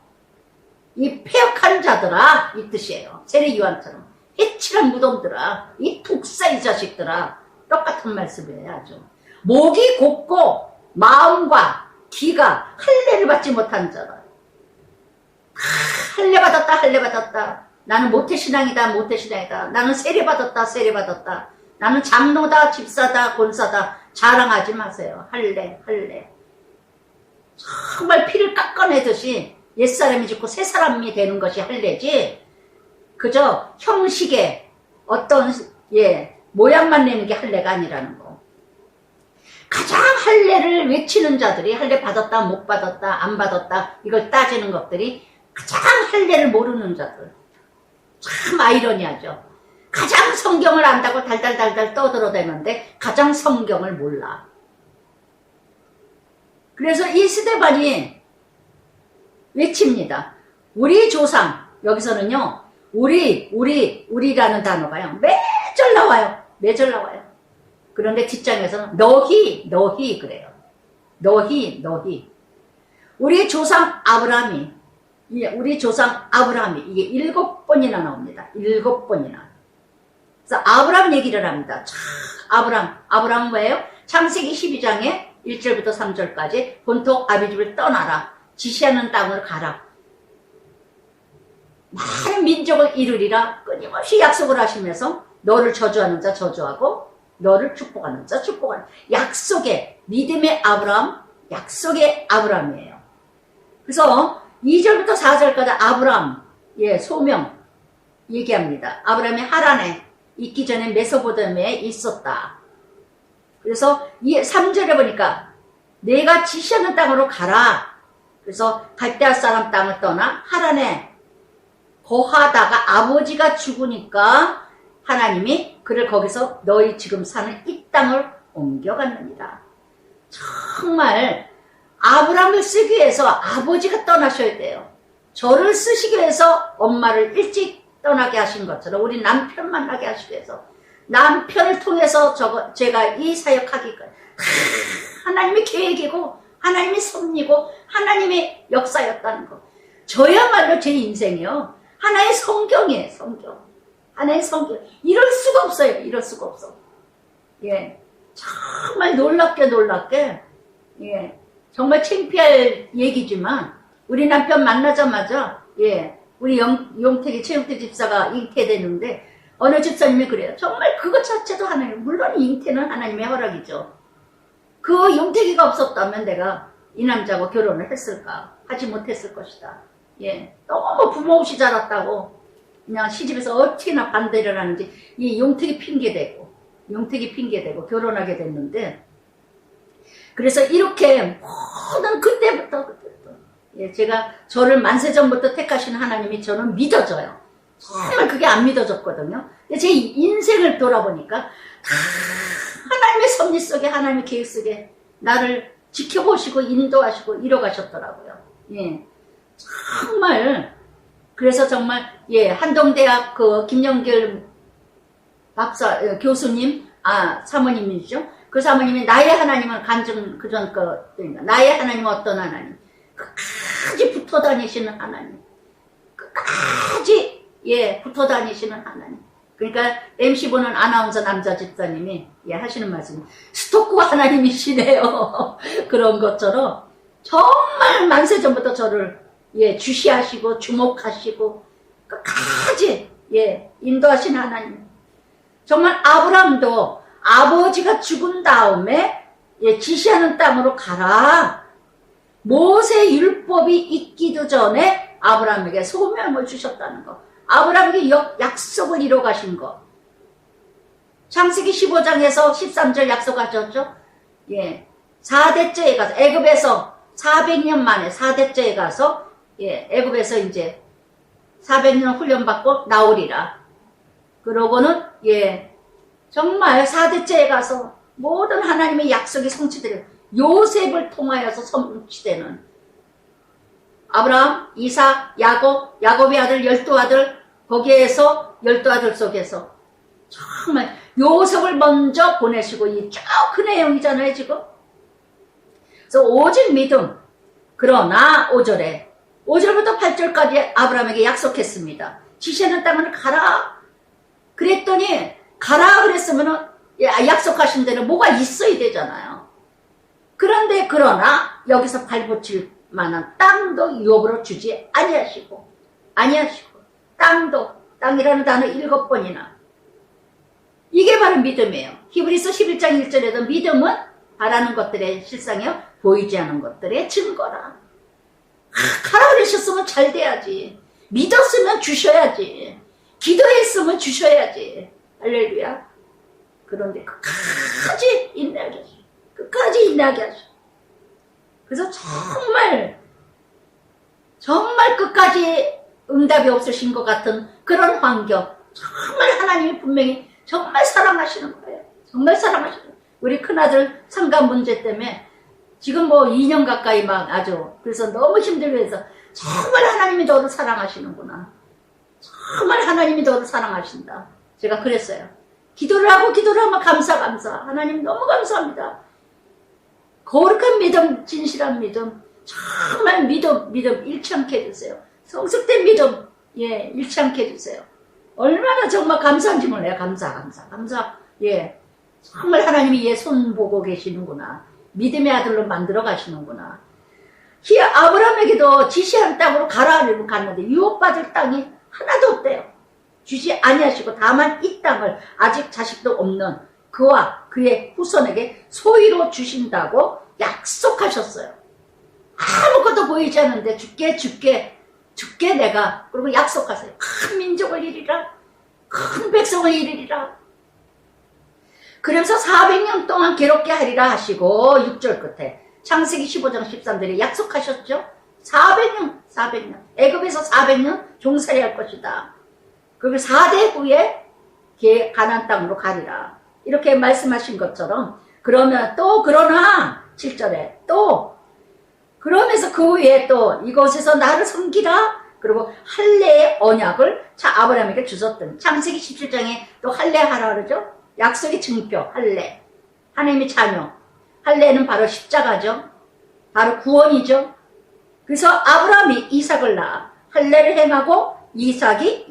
이 폐역한 자들아 이 뜻이에요. 세례요한처럼 해칠한 무덤들아, 이 독사 이 자식들아. 똑같은 말씀이에요. 아주 목이 곧고 마음과 귀가 할례를 받지 못한 자라. 할례 받았다. 나는 모태신앙이다. 나는 세례받았다. 나는 장로다, 집사다, 권사다. 자랑하지 마세요. 할례. 정말 피를 깎아내듯이 옛사람이 죽고 새사람이 되는 것이 할례지, 그저 형식의 어떤 모양만 내는 게 할례가 아니라는 거. 가장 할례를 외치는 자들이 할례 받았다, 못 받았다, 안 받았다 이걸 따지는 것들이 가장 할례를 모르는 자들. 참 아이러니하죠. 가장 성경을 안다고 달달달달 떠들어대는데 가장 성경을 몰라. 그래서 이 스데반이 외칩니다. 우리 조상, 여기서는요, 우리라는 단어가요, 매절 나와요. 그런데 뒷장에서는 너희 그래요. 너희. 우리 조상 아브라함이 이게 7번이나 나옵니다. 7번이나. 그래서 아브라함 얘기를 합니다. 아브라함 뭐예요? 창세기 12장에 1절부터 3절까지 본토 아비집을 떠나라. 지시하는 땅으로 가라. 많은 민족을 이루리라. 끊임없이 약속을 하시면서 너를 저주하는 자 저주하고 너를 축복하는 자 축복하는. 약속의 믿음의 아브라함, 약속의 아브라함이에요. 그래서 2절부터 4절까지 아브라함 소명 얘기합니다. 아브라함이 하란에 있기 전에 메소포타미아에 있었다. 그래서 3절에 보니까 내가 지시하는 땅으로 가라. 그래서 갈대아 사람 땅을 떠나 하란에 거하다가 아버지가 죽으니까 하나님이 그를 거기서 너희 지금 사는 이 땅을 옮겨갔느니라. 정말 아브라함을 쓰기 위해서 아버지가 떠나셔야 돼요. 저를 쓰시기 위해서 엄마를 일찍 떠나게 하신 것처럼 우리 남편 만나게 하시기 위해서 남편을 통해서 제가 이 사역하기까지 하나님의 계획이고 하나님의 섭리고 하나님의 역사였다는 거. 저야말로 제 인생이요. 하나의 성경이에요. 하나의 성경. 이럴 수가 없어. 예. 정말 놀랍게. 예. 정말 창피할 얘기지만, 우리 남편 만나자마자, 우리 최용택 집사가 잉태되는데, 어느 집사님이 그래요. 정말 그것 자체도 하나님, 물론 잉태는 하나님의 허락이죠. 그 용태기가 없었다면 내가 이 남자하고 결혼을 했을까? 하지 못했을 것이다. 예, 너무 부모 없이 자랐다고 그냥 시집에서 어떻게나 반대를 하는지 이 용태기 핑계대고 결혼하게 됐는데, 그래서 이렇게 모든 그때부터 예, 제가 저를 만세전부터 택하신 하나님이 저는 믿어져요. 정말 그게 안 믿어졌거든요. 근데 제 인생을 돌아보니까 다 하나님의 섭리 속에, 하나님의 계획 속에 나를 지켜보시고 인도하시고 이뤄가셨더라고요. 예, 정말. 그래서 정말 예, 한동대학 그 김영길 박사 교수님, 사모님이죠. 그 사모님이 나의 하나님은 나의 하나님은 어떤 하나님? 끝까지 붙어 다니시는 하나님. 끝까지 예, 붙어 다니시는 하나님. 그러니까 MC 보는 아나운서 남자 집사님이 예, 하시는 말씀이 스토커 하나님이시네요. 그런 것처럼 정말 만세전부터 저를 예, 주시하시고 주목하시고 끝까지 예, 인도하신 하나님. 정말 아브라함도 아버지가 죽은 다음에 예, 지시하는 땅으로 가라. 모세 율법이 있기도 전에 아브라함에게 소명을 주셨다는 거. 아브라함에게 약속을 이뤄 가신 거. 창세기 15장에서 13절 약속하셨죠? 예. 4대째에 가서 애굽에서 400년 만에 4대째에 가서 예, 애굽에서 이제 400년 훈련받고 나오리라. 그러고는 예, 정말 4대째에 가서 모든 하나님의 약속이 성취되는 요셉을 통하여서 성취되는 아브라함, 이삭, 야곱의 아들 12아들, 거기에서 12아들 속에서 정말 요셉을 먼저 보내시고 이 쭉 그 내용이잖아요 지금. 그래서 오직 믿음. 그러나 5절부터 8절까지 아브라함에게 약속했습니다. 지시하는 땅을 가라. 그랬더니 가라 그랬으면 약속하신 대로 뭐가 있어야 되잖아요. 그런데 그러나 여기서 발붙일 만한 땅도 유업으로 주지 아니하시고 땅이라는 단어 7번이나. 이게 바로 믿음이에요. 히브리서 11장 1절에도 믿음은 바라는 것들의 실상이요 보이지 않은 것들의 증거라. 가라 그러셨으면 잘 돼야지. 믿었으면 주셔야지. 기도했으면 주셔야지. 할렐루야. 그런데 끝까지 인내하게 하셔. 끝까지 인내하게 하셔. 그래서 정말 끝까지 응답이 없으신 것 같은 그런 환경. 정말 하나님이 분명히 정말 사랑하시는 거예요. 정말 사랑하시는 거예요. 우리 큰아들 상가 문제 때문에 지금 뭐 2년 가까이 막 아주 그래서 너무 힘들게 해서 정말 하나님이 너를 사랑하시는구나. 정말 하나님이 너를 사랑하신다. 제가 그랬어요. 기도를 하면 감사. 하나님 너무 감사합니다. 거룩한 믿음, 진실한 믿음, 정말 믿음 잃지 않게 해주세요. 성숙된 믿음, 예, 잃지 않게 해주세요. 얼마나 정말 감사한지 몰라요. 감사. 예, 정말 하나님이 얘 손 보고 계시는구나. 믿음의 아들로 만들어 가시는구나. 아브라함에게도 지시한 땅으로 가라 하고 갔는데 유업받을 땅이 하나도 없대요. 주지 아니하시고 다만 이 땅을 아직 자식도 없는 그와 그의 후손에게 소유로 주신다고 약속하셨어요. 아무것도 보이지 않는데 죽게 내가 그리고 약속하세요. 큰 민족을 이루리라. 큰 백성을 이루리라. 그러면서 400년 동안 괴롭게 하리라 하시고 6절 끝에 창세기 15장 13절에 약속하셨죠. 400년 애굽에서 400년 종살이 할 것이다. 그리고 4대 후에 가나안 땅으로 가리라. 이렇게 말씀하신 것처럼 그러나 7절에 그러면서 그 후에 또 이곳에서 나를 섬기라. 그리고 할례의 언약을 아브라함에게 주셨던 창세기 17장에 또 할례하라 그러죠. 약속의 증표 할례. 하나님의 자녀. 할례는 바로 십자가죠. 바로 구원이죠. 그래서 아브라함이 이삭을 낳아 할례를 행하고 이삭이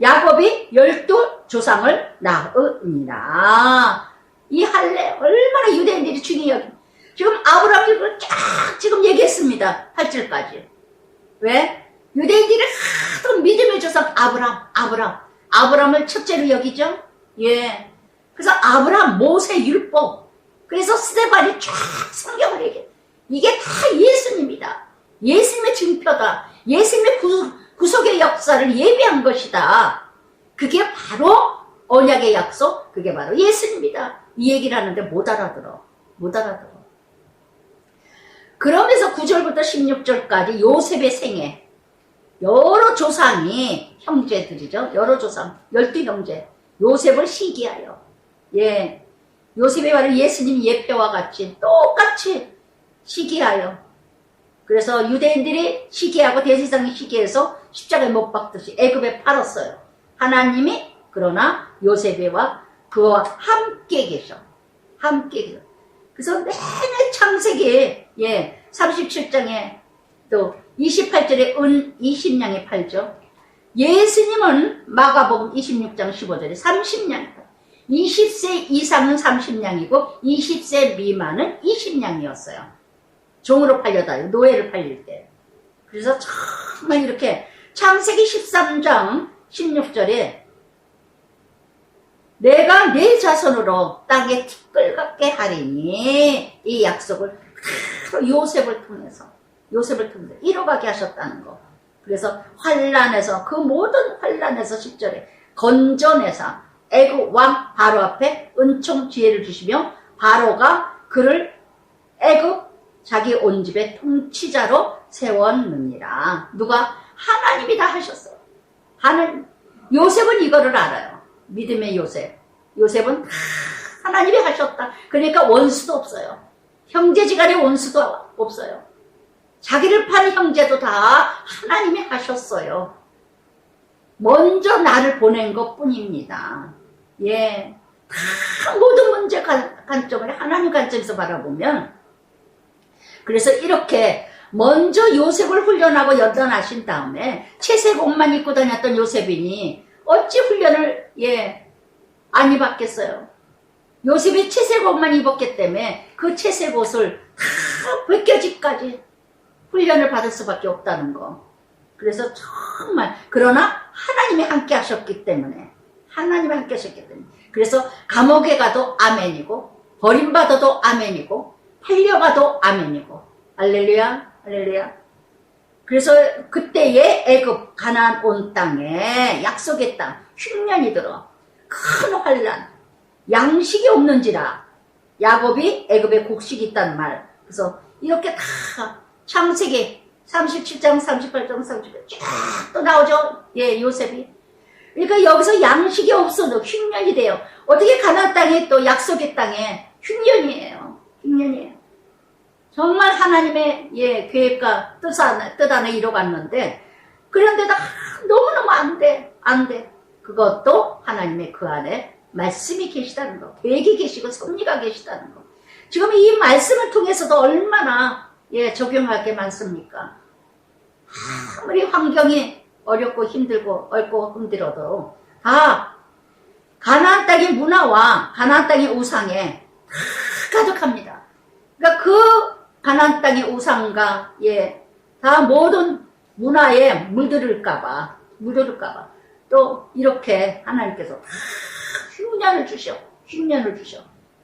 야곱이 12조상을 낳으니라. 이 할례 얼마나 유대인들이 중요히 여깁니다. 지금 아브라함이 그걸 쫙 지금 얘기했습니다. 8절까지. 왜? 유대인들이 하도 믿음의 조상 아브라함 아브라함을 첫째로 여기죠. 예. 그래서 아브라함, 모세, 율법. 그래서 스데반이 쫙 성경을 얘기해. 이게 다 예수님이다. 예수님의 증표다. 예수님의 구속의 역사를 예비한 것이다. 그게 바로 언약의 약속, 그게 바로 예수님이다. 이 얘기를 하는데 못 알아들어. 못 알아들어. 그러면서 9절부터 16절까지 요셉의 생애, 여러 조상이 형제들이죠. 여러 조상, 12형제. 요셉을 시기하여. 예. 요셉이 바로 예수님 예표와 같이 똑같이 시기하여. 그래서 유대인들이 시기하고 대제사장이 시기해서 십자가에 못 박듯이 애굽에 팔았어요. 하나님이 그러나 요셉이와 그와 함께 계셔. 함께 계셔. 그래서 내내 창세기 37장에 또 28절에 은 20냥에 팔죠. 예수님은 마가복음 26장 15절에 30냥. 20세 이상은 30냥이고 20세 미만은 20냥이었어요. 종으로 팔려다요. 노예를 팔릴 때. 그래서 정말 이렇게 창세기 13장 16절에 내가 내 자손으로 땅에 티끌같게 하리니 이 약속을 바로 요셉을 통해서 이뤄가게 하셨다는 거. 그래서 환란에서 그 모든 환란에서 10절에 건져내사 애굽 왕 바로 앞에 은총 지혜를 주시며 바로가 그를 애굽 자기 온 집의 통치자로 세웠느니라. 누가? 하나님이 다 하셨어요. 요셉은 이거를 알아요. 믿음의 요셉. 요셉은 하나님이 하셨다. 그러니까 원수도 없어요. 형제지간의 원수도 없어요. 자기를 판 형제도 다 하나님이 하셨어요. 먼저 나를 보낸 것 뿐입니다. 예. 다 모든 문제 관점을 하나님 관점에서 바라보면, 그래서 이렇게 먼저 요셉을 훈련하고 연단하신 다음에 채색 옷만 입고 다녔던 요셉이니 어찌 훈련을 안 입었겠어요. 요셉이 채색 옷만 입었기 때문에 그 채색 옷을 다 벗겨지까지 훈련을 받을 수밖에 없다는 거. 그래서 정말 그러나 하나님이 함께 하셨기 때문에 그래서 감옥에 가도 아멘이고 버림받아도 아멘이고 팔려가도 아멘이고 할렐루야 할렐루야. 그래서 그때의 애굽 가나안 온 땅에 약속의 땅 흉년이 들어 큰 환란 양식이 없는지라 야곱이 애굽에 곡식이 있다는 말. 그래서 이렇게 다 창세기 37장 38장 39장 쫙 또 나오죠. 요셉이. 그러니까 여기서 양식이 없어도 흉년이 돼요. 어떻게 가나안 땅에 또 약속의 땅에 흉년이에요. 정말 하나님의 계획과 뜻 안에 이뤄갔는데 그런데도 너무너무 안 돼. 그것도 하나님의 그 안에 말씀이 계시다는 거, 계획이 계시고 섭리가 계시다는 거. 지금 이 말씀을 통해서도 얼마나 적용할 게 많습니까? 아무리 환경이 어렵고 힘들고 얽고 힘들어도 다 가나안 땅의 문화와 가나안 땅의 우상에 다 가득합니다. 그러니까 그 가나안 땅의 우상과 다 모든 문화에 물들을까봐 또 이렇게 하나님께서 다 흉년을 주셔.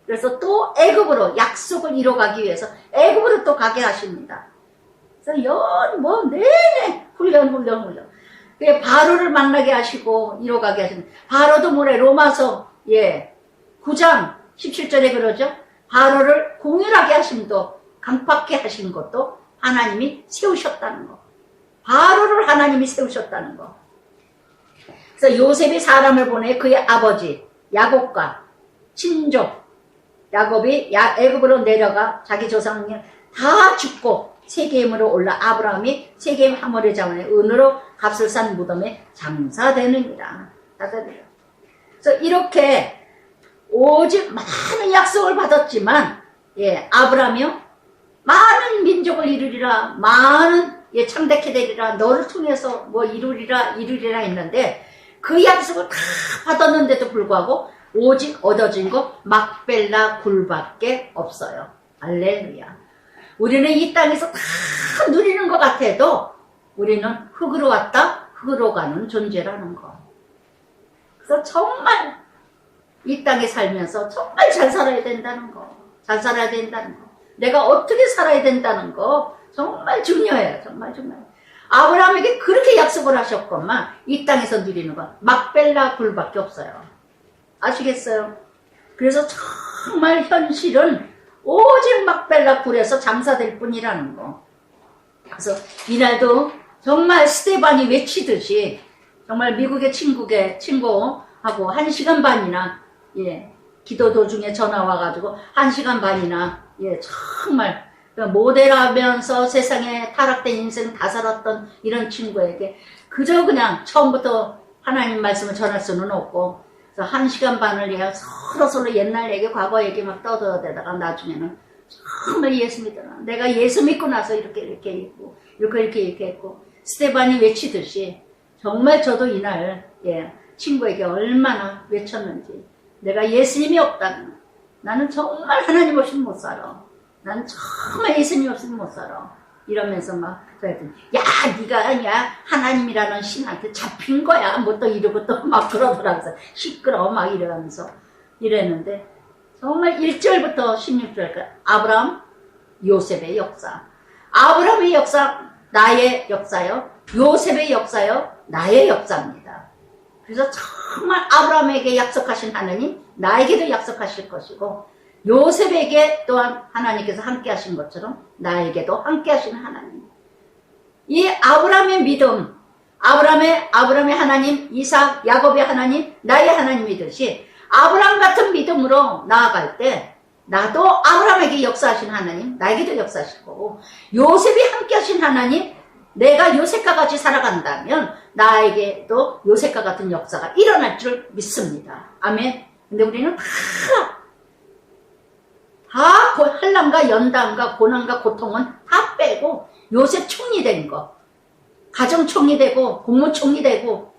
그래서 또 애굽으로 약속을 이뤄가기 위해서 애굽으로 또 가게 하십니다. 그래서 내내 훈련. 바로를 만나게 하시고 이뤄가게 하십니다. 바로도 로마서 9장 17절에 그러죠. 바로를 공율하게 하심도 강팍게 하신 것도 하나님이 세우셨다는 거. 바로를 하나님이 세우셨다는 거. 그래서 요셉이 사람을 보내 그의 아버지 야곱과 친족 야곱이 애굽으로 내려가 자기 조상이 다 죽고 세겜으로 올라 아브라함이 세겜 하모리 자원의 은으로 값을 산 무덤에 장사되느니라. 그래서 이렇게 오직 많은 약속을 받았지만 아브라함이요 많은 민족을 이루리라, 많은 창대케 되리라, 너를 통해서 이루리라 했는데 그 약속을 다 받았는데도 불구하고 오직 얻어진 것 막벨라 굴밖에 없어요. 할렐루야. 우리는 이 땅에서 다 누리는 것 같아도 우리는 흙으로 왔다 흙으로 가는 존재라는 거. 그래서 정말 이 땅에 살면서 정말 잘 살아야 된다는 거. 잘 살아야 된다는 거. 내가 어떻게 살아야 된다는 거 정말 중요해요. 정말 중요해요. 아브라함에게 그렇게 약속을 하셨건만 이 땅에서 누리는 건 막벨라 굴밖에 없어요. 아시겠어요? 그래서 정말 현실은 오직 막벨라 굴에서 장사될 뿐이라는 거. 그래서 이날도 정말 스테반이 외치듯이 정말 미국의 친구하고 1시간 반이나 기도 도중에 전화 와가지고 1시간 반이나 정말 모델하면서 세상에 타락된 인생 다 살았던 이런 친구에게 그저 그냥 처음부터 하나님 말씀을 전할 수는 없고 그래서 1시간 반을 서로 옛날 얘기 과거 얘기 막 떠들어대다가 나중에는 정말 예수 믿더라. 내가 예수 믿고 나서 이렇게 했고 이렇게 했고 스테반이 외치듯이 정말 저도 이날 친구에게 얼마나 외쳤는지 내가 예수님이 없다면 나는 정말 하나님 없이는 못 살아. 나는 정말 예수님 없이는 못 살아. 이러면서 막 그랬더니 야 네가 하나님이라는 신한테 잡힌 거야. 뭐 또 이러고 또 막 그러더라고요. 시끄러워 막 이러면서 이랬는데 정말 1절부터 16절까지 아브라함 요셉의 역사. 아브라함의 역사 나의 역사요. 요셉의 역사요. 나의 역사입니다. 그래서 정말 아브라함에게 약속하신 하나님 나에게도 약속하실 것이고 요셉에게 또한 하나님께서 함께 하신 것처럼 나에게도 함께 하시는 하나님. 이 아브라함의 믿음, 아브라함의 하나님, 이삭, 야곱의 하나님, 나의 하나님이듯이 아브라함 같은 믿음으로 나아갈 때 나도 아브라함에게 역사하신 하나님, 나에게도 역사하실 거고 요셉이 함께 하신 하나님, 내가 요셉과 같이 살아간다면 나에게도 요셉과 같은 역사가 일어날 줄 믿습니다. 아멘. 근데 우리는 다 한란과 연단과 고난과 고통은 다 빼고 요셉 총리 된 거, 가정 총리 되고 국무총리 되고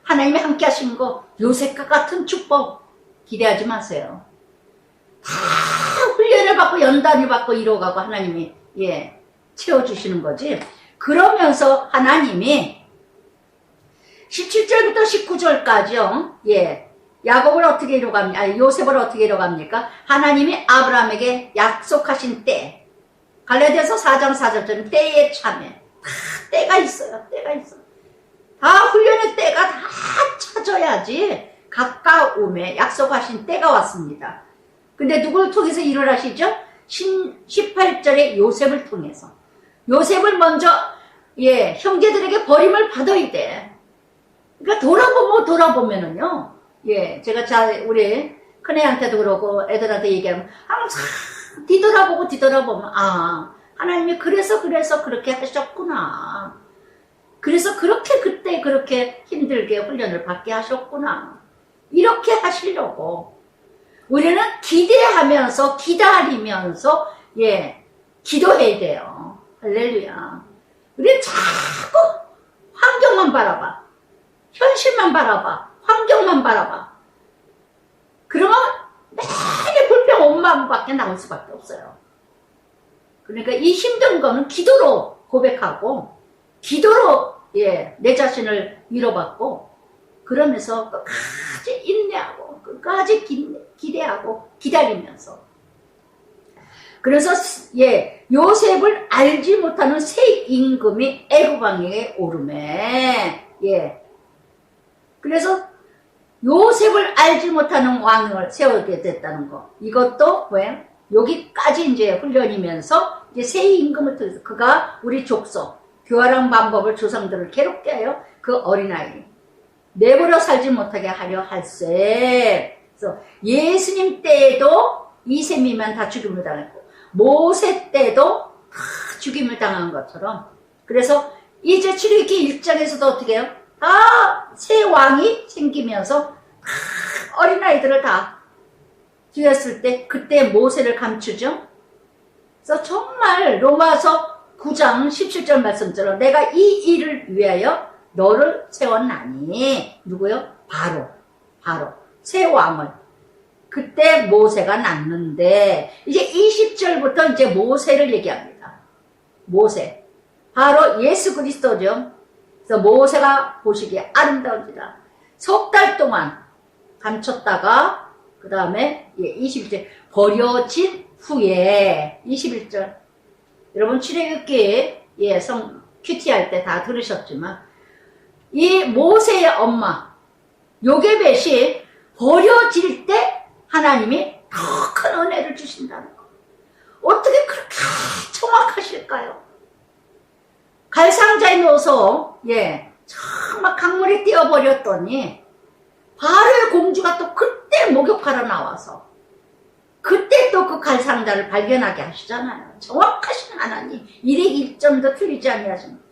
하나님이 함께 하신 거 요셉과 같은 축복 기대하지 마세요. 다 훈련을 받고 연단을 받고 이뤄가고 하나님이 채워주시는 거지. 그러면서 하나님이 17절부터 19절까지요. 야곱을 어떻게 이뤄갑니까? 요셉을 어떻게 이뤄갑니까? 하나님이 아브라함에게 약속하신 때, 갈라디아서 4장 4절처럼 때에 참에 다 때가 있어요. 때가 있어. 다 훈련의 때가 다 찾아야지 가까움에 약속하신 때가 왔습니다. 근데 누구를 통해서 일어나시죠? 18절에 요셉을 통해서. 요셉을 먼저 형제들에게 버림을 받아야 돼. 그러니까 돌아보면은요. 제가 우리 큰애한테도 그러고 애들한테 얘기하면 항상 뒤돌아보면 하나님이 그래서 그렇게 하셨구나. 그래서 그때 그렇게 힘들게 훈련을 받게 하셨구나. 이렇게 하시려고 우리는 기대하면서 기다리면서 기도해야 돼요. 할렐루야. 우리는 자꾸 환경만 바라봐. 현실만 바라봐. 환경만 바라봐. 그러면 내내 불평 원망밖에 나올 수밖에 없어요. 그러니까 이 힘든 거는 기도로 고백하고 기도로 내 자신을 위로받고 그러면서 끝까지 인내하고 끝까지 기대하고 기다리면서 그래서 요셉을 알지 못하는 새 임금이 애굽 왕에게 오르매 그래서 요셉을 알지 못하는 왕을 세우게 됐다는 거. 이것도 왜 여기까지 이제 훈련이면서 이제 새 임금을 통해서 그가 우리 족속 교활한 방법을 조상들을 괴롭게 하여 그 어린아이 내버려 살지 못하게 하려 할세. 그래서 예수님 때에도 이세미만 다 죽임을 당했고 모세 때도 다 죽임을 당한 것처럼 그래서 이제 출애굽기 1장에서도 어떻게 해요? 다 새 왕이 생기면서 어린아이들을 다 죽였을 때 그때 모세를 감추죠. 그래서 정말 로마서 9장 17절 말씀처럼 내가 이 일을 위하여 너를 세웠나니 누구요? 바로 새 왕을 그때 모세가 낳는데 이제 20절부터 이제 모세를 얘기합니다. 모세 바로 예수 그리스도죠. 그래서 모세가 보시기에 아름다운지라 석 달 동안 감췄다가 그 다음에 21절 버려진 후에 21절 여러분 출애굽기 큐티 할 때 다 들으셨지만 이 모세의 엄마 요게벳이 버려질 때 하나님이 더 큰 은혜를 주신다는 거. 어떻게 그렇게 정확하실까요? 갈상자에 넣어서 정말 강물에 띄어버렸더니 바로의 공주가 또 그때 목욕하러 나와서 그때 또 그 갈상자를 발견하게 하시잖아요. 정확하신 하나님 일에 1점도 틀리지 아니하십니다.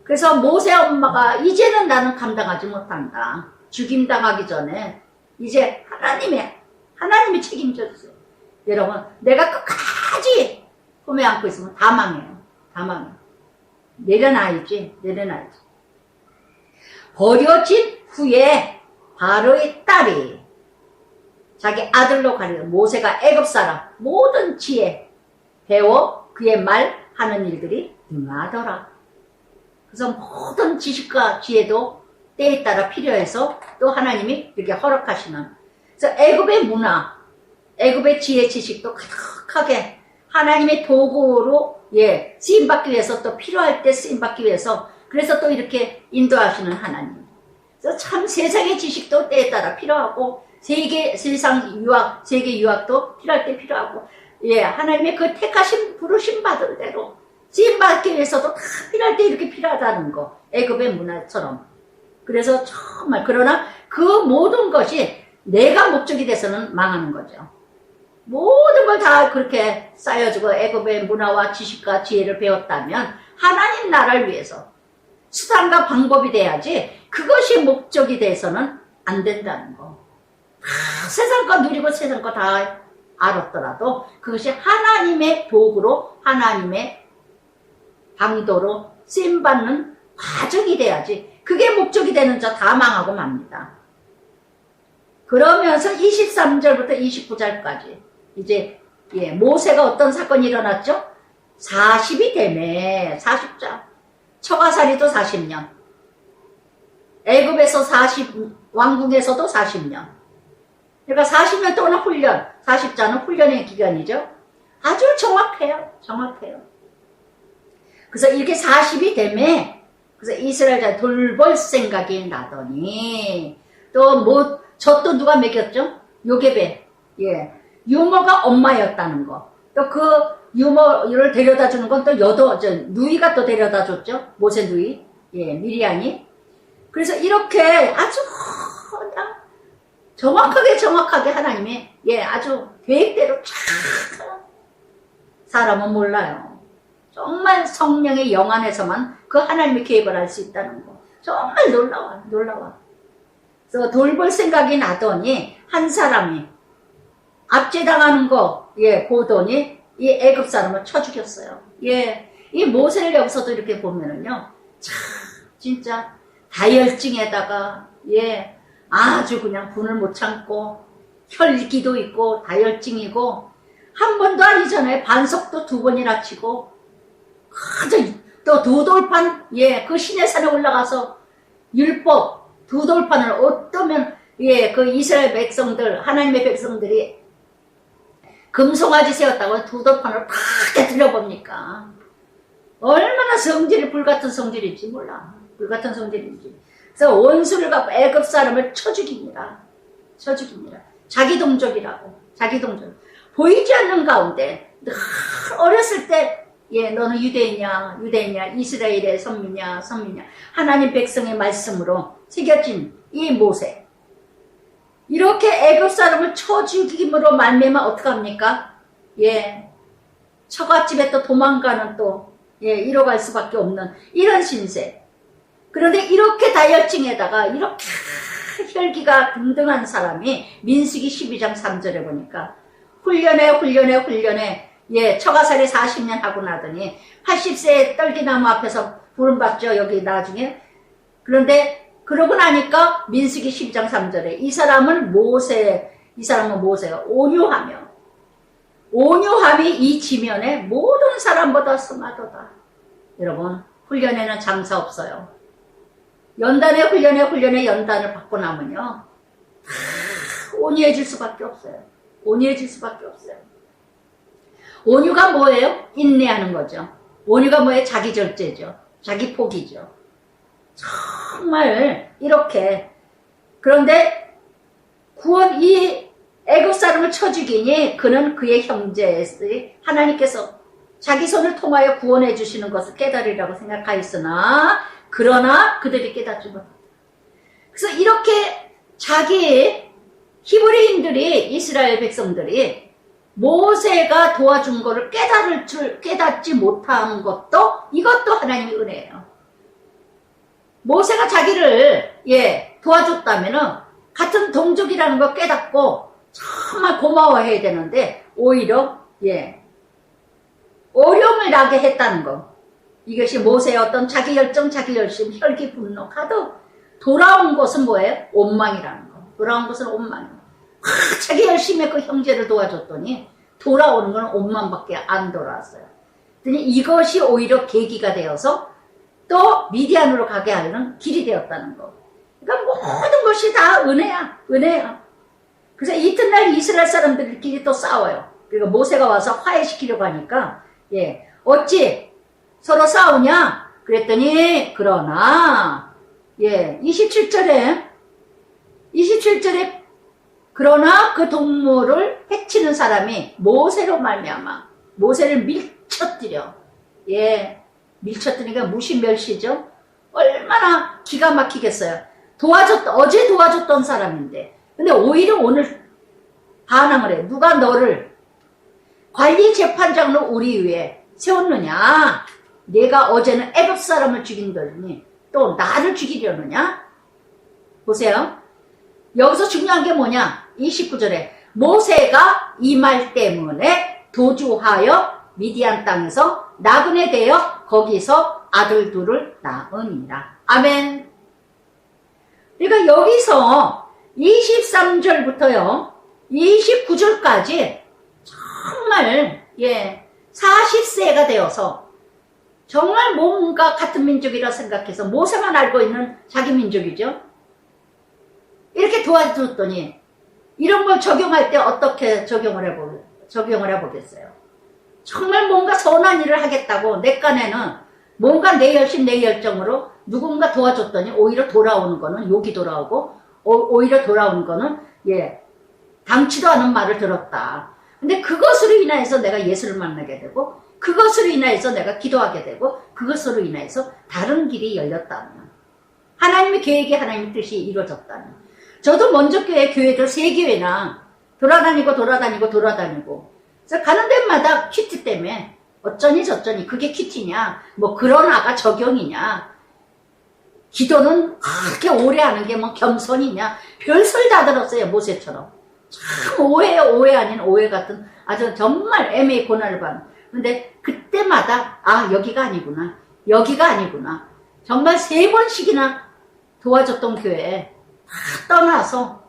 그래서 모세 엄마가 이제는 나는 감당하지 못한다. 죽임당하기 전에 이제 하나님이 책임져 주세요. 여러분 내가 끝까지 품에 안고 있으면 다 망해요. 다 망해요. 내려놔야지. 버려진 후에 바로의 딸이 자기 아들로 가리켜 모세가 애굽 사람 모든 지혜 배워 그의 말 하는 일들이 능하더라. 그래서 모든 지식과 지혜도 때에 따라 필요해서 또 하나님이 이렇게 허락하시는. 그래서 애굽의 문화, 애굽의 지혜 지식도 가득하게 하나님의 도구로 쓰임받기 위해서 또 필요할 때 쓰임받기 위해서 그래서 또 이렇게 인도하시는 하나님. 그래서 참 세상의 지식도 때에 따라 필요하고 세상 유학, 세계 유학도 필요할 때 필요하고 하나님의 그 택하신 부르심 받을 대로 쓰임받기 위해서도 다 필요할 때 이렇게 필요하다는 거. 애굽의 문화처럼. 그래서 정말 그러나 그 모든 것이 내가 목적이 돼서는 망하는 거죠. 모든 걸 다 그렇게 쌓여주고 애굽의 문화와 지식과 지혜를 배웠다면 하나님 나라를 위해서 수단과 방법이 돼야지 그것이 목적이 돼서는 안 된다는 거. 세상 거 누리고 세상 거 다 알았더라도 그것이 하나님의 도구로 하나님의 방도로 쓰임받는 과정이 돼야지 그게 목적이 되는 자 다 망하고 맙니다. 그러면서 23절부터 29절까지 이제 모세가 어떤 사건이 일어났죠? 40이 되네. 40자. 처가살이도 40년. 애굽에서 왕궁에서도 40년. 그러니까 40년 동안 훈련. 40자는 훈련의 기간이죠. 아주 정확해요. 그래서 이렇게 40이 되매 그래서 이스라엘자 돌볼 생각이 나더니 또 젖도 누가 먹였죠? 요게벳. 유모가 엄마였다는 거. 또 그 유모를 데려다 주는 건 또 누이가 또 데려다 줬죠? 모세 누이. 미리안이. 그래서 이렇게 아주 그냥 정확하게 하나님이 아주 계획대로 쫙 사람은 몰라요. 정말 성령의 영 안에서만 그 하나님의 계획을 알 수 있다는 거. 정말 놀라워. 그래서 돌볼 생각이 나더니 한 사람이 압제당하는 거 보더니 이 애굽 사람을 쳐 죽였어요. 이 모세를 여기서도 이렇게 보면은요. 참 진짜 다혈증에다가 아주 그냥 분을 못 참고 혈기도 있고 다혈증이고 한 번도 아니잖아요. 반석도 2번이나 치고 또 두 돌판 그 시내산에 올라가서 율법 두 돌판을 어떠면 그 이스라엘 백성들 하나님의 백성들이 금송아지 세웠다고 두 돌판을 팍 들려봅니까? 얼마나 성질이 불같은 성질인지 몰라. 불같은 성질인지. 그래서 원수를 갖고 애굽 사람을 쳐 죽입니다. 자기 동족이라고. 보이지 않는 가운데 늘 어렸을 때 너는 유대인이냐 이스라엘의 선민이냐 하나님 백성의 말씀으로 새겨진 이 모세 이렇게 애굽 사람을 쳐 죽임으로 말미암아 어떡합니까? 처갓집에 또 도망가는 또 이뤄갈 수밖에 없는 이런 신세. 그런데 이렇게 다혈증에다가 이렇게 혈기가 등등한 사람이 민수기 12장 3절에 보니까 훈련에 처가살이 40년 하고 나더니 80세에 떨기나무 앞에서 부름받죠. 여기 나중에. 그런데 그러고 나니까 민수기 12장 3절에 이 사람은 모세가 온유함이 이 지면에 모든 사람보다 승하도다. 여러분 훈련에는 장사 없어요. 연단의 훈련에 연단을 받고 나면요. 온유해질 수밖에 없어요. 온유해질 수밖에 없어요. 온유가 뭐예요? 인내하는 거죠. 온유가 뭐예요? 자기 절제죠. 자기 포기죠. 정말 이렇게. 그런데 이 애굽 사람을 쳐 죽이니 그는 그의 형제의 하나님께서 자기 손을 통하여 구원해 주시는 것을 깨달으리라고 생각하였으나 그러나 그들이 깨닫지 못했다. 그래서 이렇게 자기 히브리인들이 이스라엘 백성들이 모세가 도와준 거를 깨닫지 못한 것도 이것도 하나님의 은혜예요. 모세가 자기를 도와줬다면은 같은 동족이라는 걸 깨닫고 정말 고마워해야 되는데 오히려 어려움을 나게 했다는 거. 이것이 모세의 어떤 자기 열정, 자기 열심, 혈기, 분노, 가득 돌아온 것은 뭐예요? 원망이라는 거. 돌아온 것은 원망이에요. 자기 열심히 그 형제를 도와줬더니 돌아오는 건 원망밖에 안 돌아왔어요. 그랬더니 이것이 오히려 계기가 되어서 또 미디안으로 가게 하는 길이 되었다는 거. 그러니까 모든 것이 다 은혜야. 은혜야. 그래서 이튿날 이스라엘 사람들끼리 또 싸워요. 그러니까 모세가 와서 화해시키려고 하니까 어찌 서로 싸우냐? 그랬더니 그러나 27절에 그러나 그 동물을 해치는 사람이 모세로 말미암아 모세를 밀쳐뜨려. 밀쳐뜨리니까 무시멸시죠. 얼마나 기가 막히겠어요. 어제 도와줬던 사람인데 근데 오히려 오늘 반항을 해. 누가 너를 관리 재판장으로 우리 위에 세웠느냐? 내가 어제는 애굽 사람을 죽인더니 또 나를 죽이려느냐? 보세요. 여기서 중요한 게 뭐냐? 29절에 모세가 이 말 때문에 도주하여 미디안 땅에서 나그네 되어 거기서 아들 둘을 낳으니라. 아멘. 그러니까 여기서 23절부터요 29절까지 정말 40세가 되어서 정말 뭔가 같은 민족이라 생각해서 모세만 알고 있는 자기 민족이죠. 이렇게 도와줬더니 이런 걸 적용할 때 어떻게 적용을 해보겠어요? 정말 뭔가 선한 일을 하겠다고 내 깐에는 뭔가 내 열심 내 열정으로 누군가 도와줬더니 오히려 돌아오는 거는 욕이 돌아오고 오히려 돌아오는 거는 당치도 않은 말을 들었다. 근데 그것으로 인해서 내가 예수를 만나게 되고 그것으로 인해서 내가 기도하게 되고 그것으로 인해서 다른 길이 열렸다는 하나님의 계획이 하나님의 뜻이 이루어졌다는. 저도 먼저 교회들 3교회나 돌아다니고 그래서 가는 데마다 큐티 때문에 어쩌니 저쩌니 그게 큐티냐 뭐 그러나가 적용이냐 기도는 그렇게 오래 하는 게 뭐 겸손이냐 별소리 다 들었어요. 모세처럼 참 오해 아닌 오해 같은 아주 정말 애매히 고난을 받는. 근데 그때마다 여기가 아니구나 정말 3번씩이나 도와줬던 교회 다 떠나서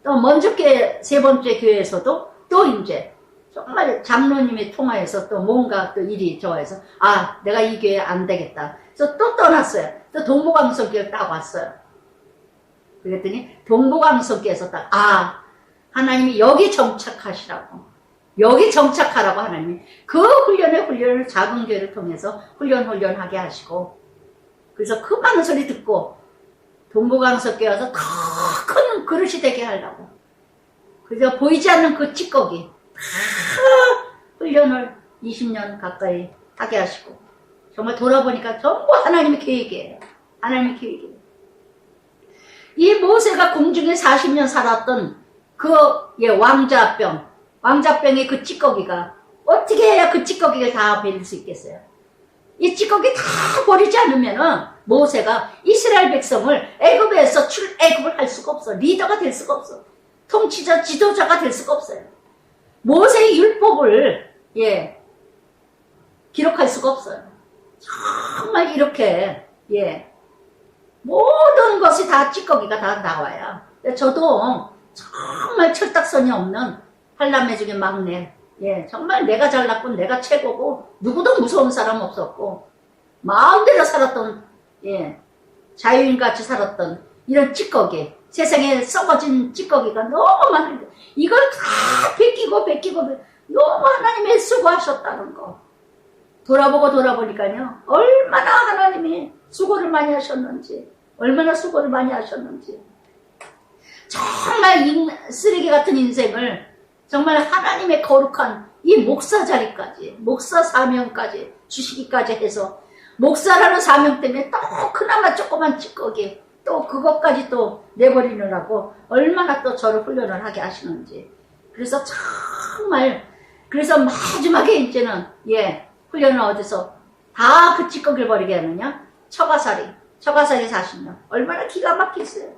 또 먼저 3번째 교회에서도 또 이제 정말 장로님이 통화해서 또 뭔가 또 일이 좋아해서 내가 이 교회 안 되겠다. 그래서 또 떠났어요. 또 동부강성교회 딱 왔어요. 그랬더니 동부강성교회에서 딱 하나님이 여기 정착하시라고 여기 정착하라고 하나님이 그 훈련을 작은 교회를 통해서 훈련하게 하시고 그래서 그 많은 소리 듣고 동부강성교회 와서 큰 그릇이 되게 하려고 그래서 보이지 않는 그 찌꺼기 훈련을 20년 가까이 하게 하시고 정말 돌아보니까 전부 하나님의 계획이에요. 하나님의 계획이에요. 이 모세가 궁중에 40년 살았던 그 왕자병의 그 찌꺼기가 어떻게 해야 그 찌꺼기를 다 버릴 수 있겠어요? 이 찌꺼기 다 버리지 않으면은 모세가 이스라엘 백성을 애굽에서 출애굽을 할 수가 없어. 리더가 될 수가 없어. 통치자, 지도자가 될 수가 없어요. 모세의 율법을 기록할 수가 없어요. 정말 이렇게 모든 것이 다 찌꺼기가 다 나와야. 저도 정말 철딱선이 없는 팔남매 중에 막내. 정말 내가 잘났고 내가 최고고 누구도 무서운 사람 없었고 마음대로 살았던 자유인같이 살았던 이런 찌꺼기, 세상에 썩어진 찌꺼기가 너무 많은데 이걸 다 베끼고 너무 하나님이 수고하셨다는 거 돌아보고 돌아보니까요, 얼마나 하나님이 수고를 많이 하셨는지, 얼마나 수고를 많이 하셨는지, 정말 쓰레기 같은 인생을 정말 하나님의 거룩한 이 목사 자리까지, 목사 사명까지 주시기까지 해서, 목사라는 사명 때문에 또 그나마 조그만 찌꺼기 또 그것까지 또 내버리느라고 얼마나 또 저를 훈련을 하게 하시는지. 그래서 정말, 그래서 마지막에 이제는 훈련을 어디서 다 그 찌꺼기를 버리게 하느냐? 처가살이 40년. 얼마나 기가 막혔어요.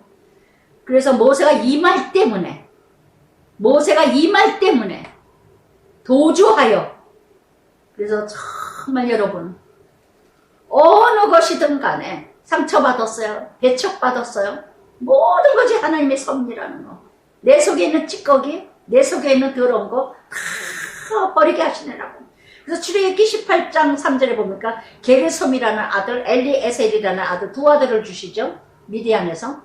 그래서 모세가 이 말 때문에 도주하여, 그래서 정말 여러분, 어느 것이든 간에 상처받았어요, 배척받았어요, 모든 것이 하나님의 섭리라는 거, 내 속에 있는 찌꺼기, 내 속에 있는 더러운 거 다 버리게 하시느라고. 그래서 출애굽기 18장 3절에 보니까 게르솜이라는 아들, 엘리에셀이라는 아들, 두 아들을 주시죠, 미디안에서.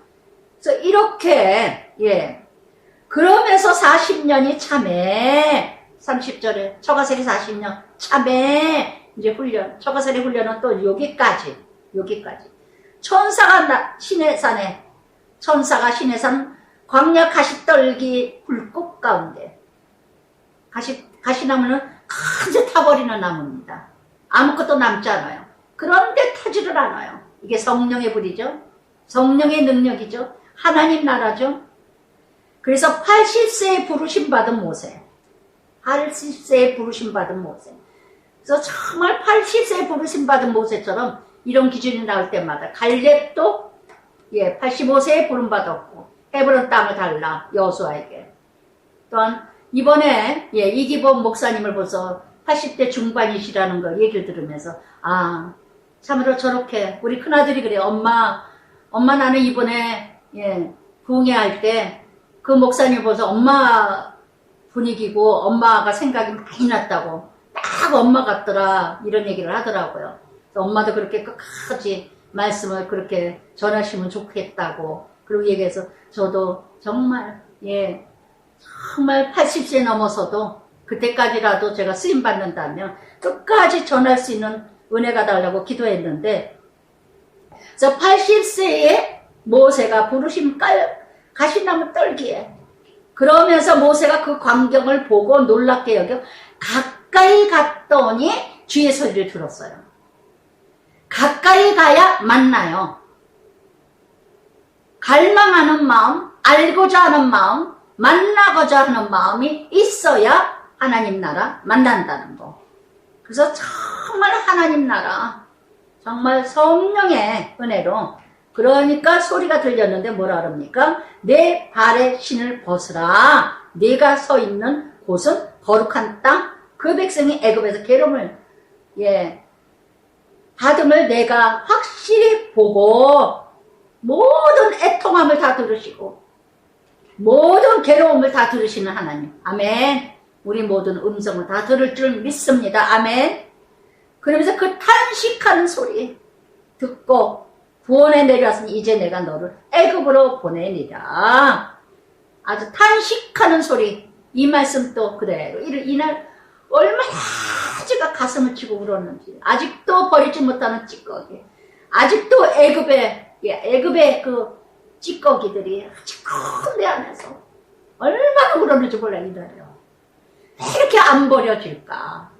그래서 이렇게 그러면서 40년이 참에, 30절에 처가살이 40년 참에 이제 훈련, 처가살이 훈련은 또 여기까지. 천사가 시내산 광야 가시떨기 불꽃 가운데, 가시나무는 간제 타버리는 나무입니다. 아무것도 남지 않아요. 그런데 타지를 않아요. 이게 성령의 불이죠. 성령의 능력이죠. 하나님 나라죠. 그래서 80세에 부르심 받은 모세. 80세에 부르심 받은 모세. 그래서 정말 80세에 부르심 받은 모세처럼 이런 기준이 나올 때마다, 갈렙도 85세에 부름 받았고 헤브론 땅을 달라 여호수아에게. 또한 이번에 이기범 목사님을 보서 80대 중반이시라는 걸 얘기를 들으면서, 아, 참으로 저렇게 우리 큰아들이 그래. 엄마 나는 이번에 부흥회할 때 그 목사님 보서 엄마 분위기고 엄마가 생각이 많이 났다고, 딱 엄마 같더라, 이런 얘기를 하더라고요. 엄마도 그렇게 끝까지 말씀을 그렇게 전하시면 좋겠다고, 그리고 얘기해서 저도 정말 정말 80세 넘어서도 그때까지라도 제가 쓰임 받는다면 끝까지 전할 수 있는 은혜가 달라고 기도했는데, 그래서 80세에 모세가 부르심 가시나무 떨기에, 그러면서 모세가 그 광경을 보고 놀랍게 여겨 가까이 갔더니 주의 소리를 들었어요. 가까이 가야 만나요. 갈망하는 마음, 알고자 하는 마음, 만나고자 하는 마음이 있어야 하나님 나라 만난다는 거. 그래서 정말 하나님 나라, 정말 성령의 은혜로, 그러니까 소리가 들렸는데 뭐라 그럽니까? 내 발의 신을 벗으라. 네가 서 있는 곳은 거룩한 땅. 그 백성이 애굽에서 괴로움을 받음을 내가 확실히 보고 모든 애통함을 다 들으시고 모든 괴로움을 다 들으시는 하나님. 아멘. 우리 모든 음성을 다 들을 줄 믿습니다. 아멘. 그러면서 그 탄식하는 소리 듣고 구원에 내려왔으니 이제 내가 너를 애굽으로 보내니라. 아주 탄식하는 소리, 이 말씀도 그대로 이날 얼마나 제가 가슴을 치고 울었는지, 아직도 버리지 못하는 찌꺼기, 아직도 애굽의 그 찌꺼기들이 아직 큰 내 안에서 얼마나 울었는지 몰라요. 이날이요. 왜 이렇게 안 버려질까?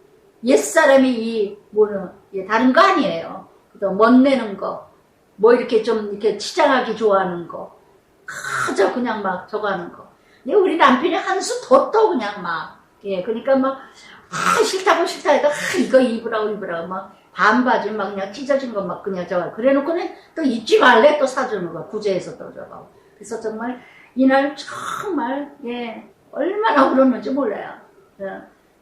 옛사람이 다른 거 아니에요. 또 멋내는 거, 뭐 이렇게 좀 이렇게 치장하기 좋아하는 거, 그저 그냥 막 저거 하는 거. 근데 우리 남편이 한 수 더 떠 그냥 막, 그러니까 막, 싫다고 해도, 이거 입으라고 막, 반바지 막 그냥 찢어진 거 막 그냥 저거. 그래 놓고는 또 입지 말래 또 사주는 거, 구제해서 또 저거. 그래서 정말, 이날 정말, 얼마나 울었는지 몰라요.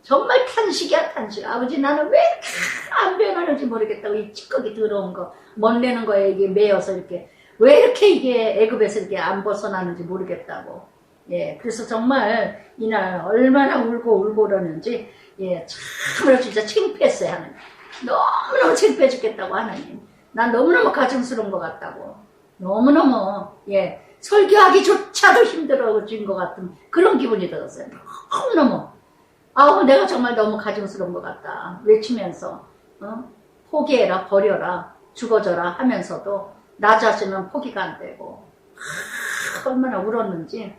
정말 탄식이야, 탄식. 아버지, 나는 왜 이렇게 안 변하는지 모르겠다고. 이 찌꺼기 더러운 거, 멋내는 거에 이게 매여서 이렇게, 왜 이렇게 이게 애굽에서 이렇게 안 벗어나는지 모르겠다고. 그래서 정말 이날 얼마나 울고 그러는지, 참으로 진짜 창피했어요, 하나님. 너무너무 창피해 죽겠다고, 하나님. 난 너무너무 가증스러운 것 같다고. 너무너무, 설교하기조차도 힘들어진 것 같은 그런 기분이 들었어요. 너무너무. 아우, 내가 정말 너무 가증스러운 것 같다. 외치면서, 포기해라, 버려라, 죽어져라 하면서도 나 자신은 포기가 안 되고, 얼마나 울었는지.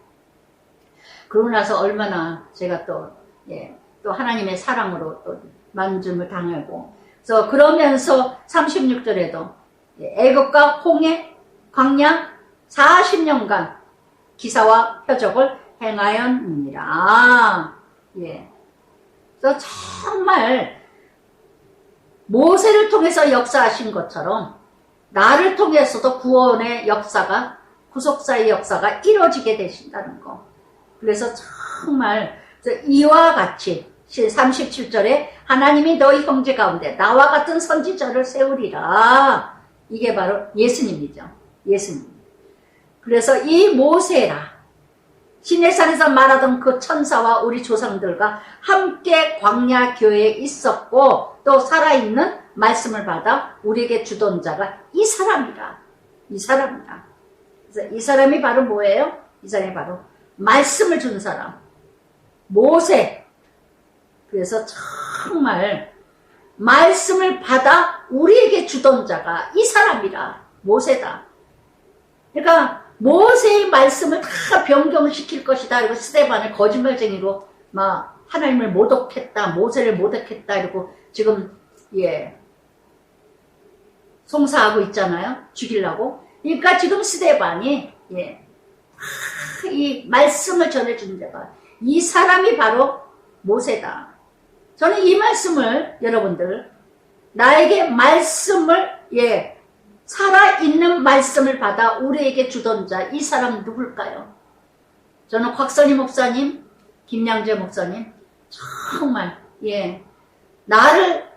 그러고 나서 얼마나 제가 또 하나님의 사랑으로 또 만듦을 당하고, 그래서 그러면서 36절에도 애굽과 홍해, 광야 40년간 기사와 표적을 행하였느니라. 그래서 정말 모세를 통해서 역사하신 것처럼 나를 통해서도 구원의 역사가, 구속사의 역사가 이루어지게 되신다는 거. 그래서 정말 이와 같이 37절에 하나님이 너희 형제 가운데 나와 같은 선지자를 세우리라. 이게 바로 예수님이죠. 예수님. 그래서 이 모세라, 시내산에서 말하던 그 천사와 우리 조상들과 함께 광야 교회에 있었고 또 살아있는 말씀을 받아 우리에게 주던 자가 이 사람이라. 이 사람이라. 그래서 이 사람이 바로 뭐예요? 이 사람이 바로 말씀을 준 사람. 모세. 그래서 정말 말씀을 받아 우리에게 주던 자가 이 사람이라. 모세다. 그러니까 모세의 말씀을 다 변경시킬 것이다. 이거 스데반을 거짓말쟁이로 막 하나님을 모독했다. 모세를 모독했다. 이러고 지금 송사하고 있잖아요. 죽이려고. 그러니까 지금 스데반이 이 말씀을 전해준 자가 이 사람이 바로 모세다. 저는 이 말씀을 여러분들 나에게 말씀을 살아있는 말씀을 받아 우리에게 주던 자 이 사람 누굴까요? 저는 곽선희 목사님, 김양재 목사님 정말 나를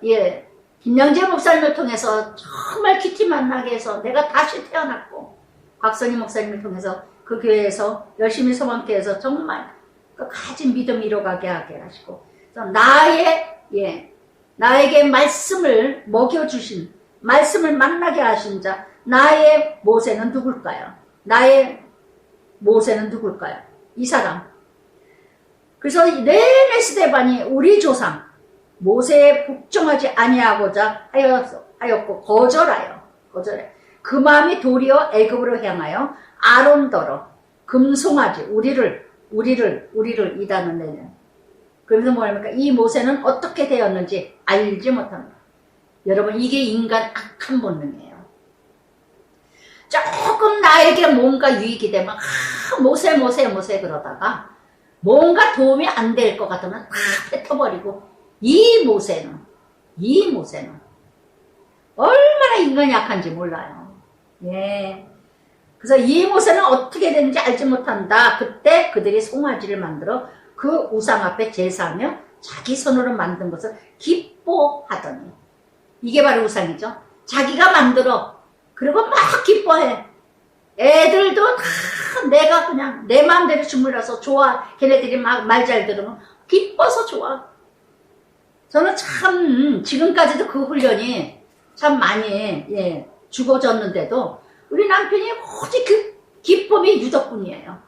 김양재 목사님을 통해서 정말 큐티 만나게 해서 내가 다시 태어났고 곽선희 목사님을 통해서 그 교회에서 열심히 소망케해서 정말 그 가진 믿음 이뤄가게 하게 하시고 나에게 말씀을 먹여주신 말씀을 만나게 하신 자 나의 모세는 누굴까요? 나의 모세는 누굴까요? 이 사람. 그래서 내내 스데반이 우리 조상 모세에 복종하지 아니하고자 하였고 거절하여 그 마음이 도리어 애굽으로 향하여 아론더러 금송아지 우리를 이다는 내는. 그래서 뭐합니까? 이 모세는 어떻게 되었는지 알지 못합니다. 여러분 이게 인간 악한 본능이에요. 조금 나에게 뭔가 유익이 되면 모세 그러다가 뭔가 도움이 안 될 것 같으면 다 뱉어버리고 이 모세는 얼마나 인간이 약한지 몰라요. 그래서 이 모세는 어떻게 되는지 알지 못한다. 그때 그들이 송아지를 만들어 그 우상 앞에 제사하며 자기 손으로 만든 것을 기뻐하더니. 이게 바로 우상이죠. 자기가 만들어. 그리고 막 기뻐해. 애들도 다 내가 그냥 내 마음대로 주물러서 좋아. 걔네들이 막 말 잘 들으면 기뻐서 좋아. 저는 참 지금까지도 그 훈련이 참 많이 죽어졌는데도 우리 남편이 오직 그 기쁨이 유독뿐이에요.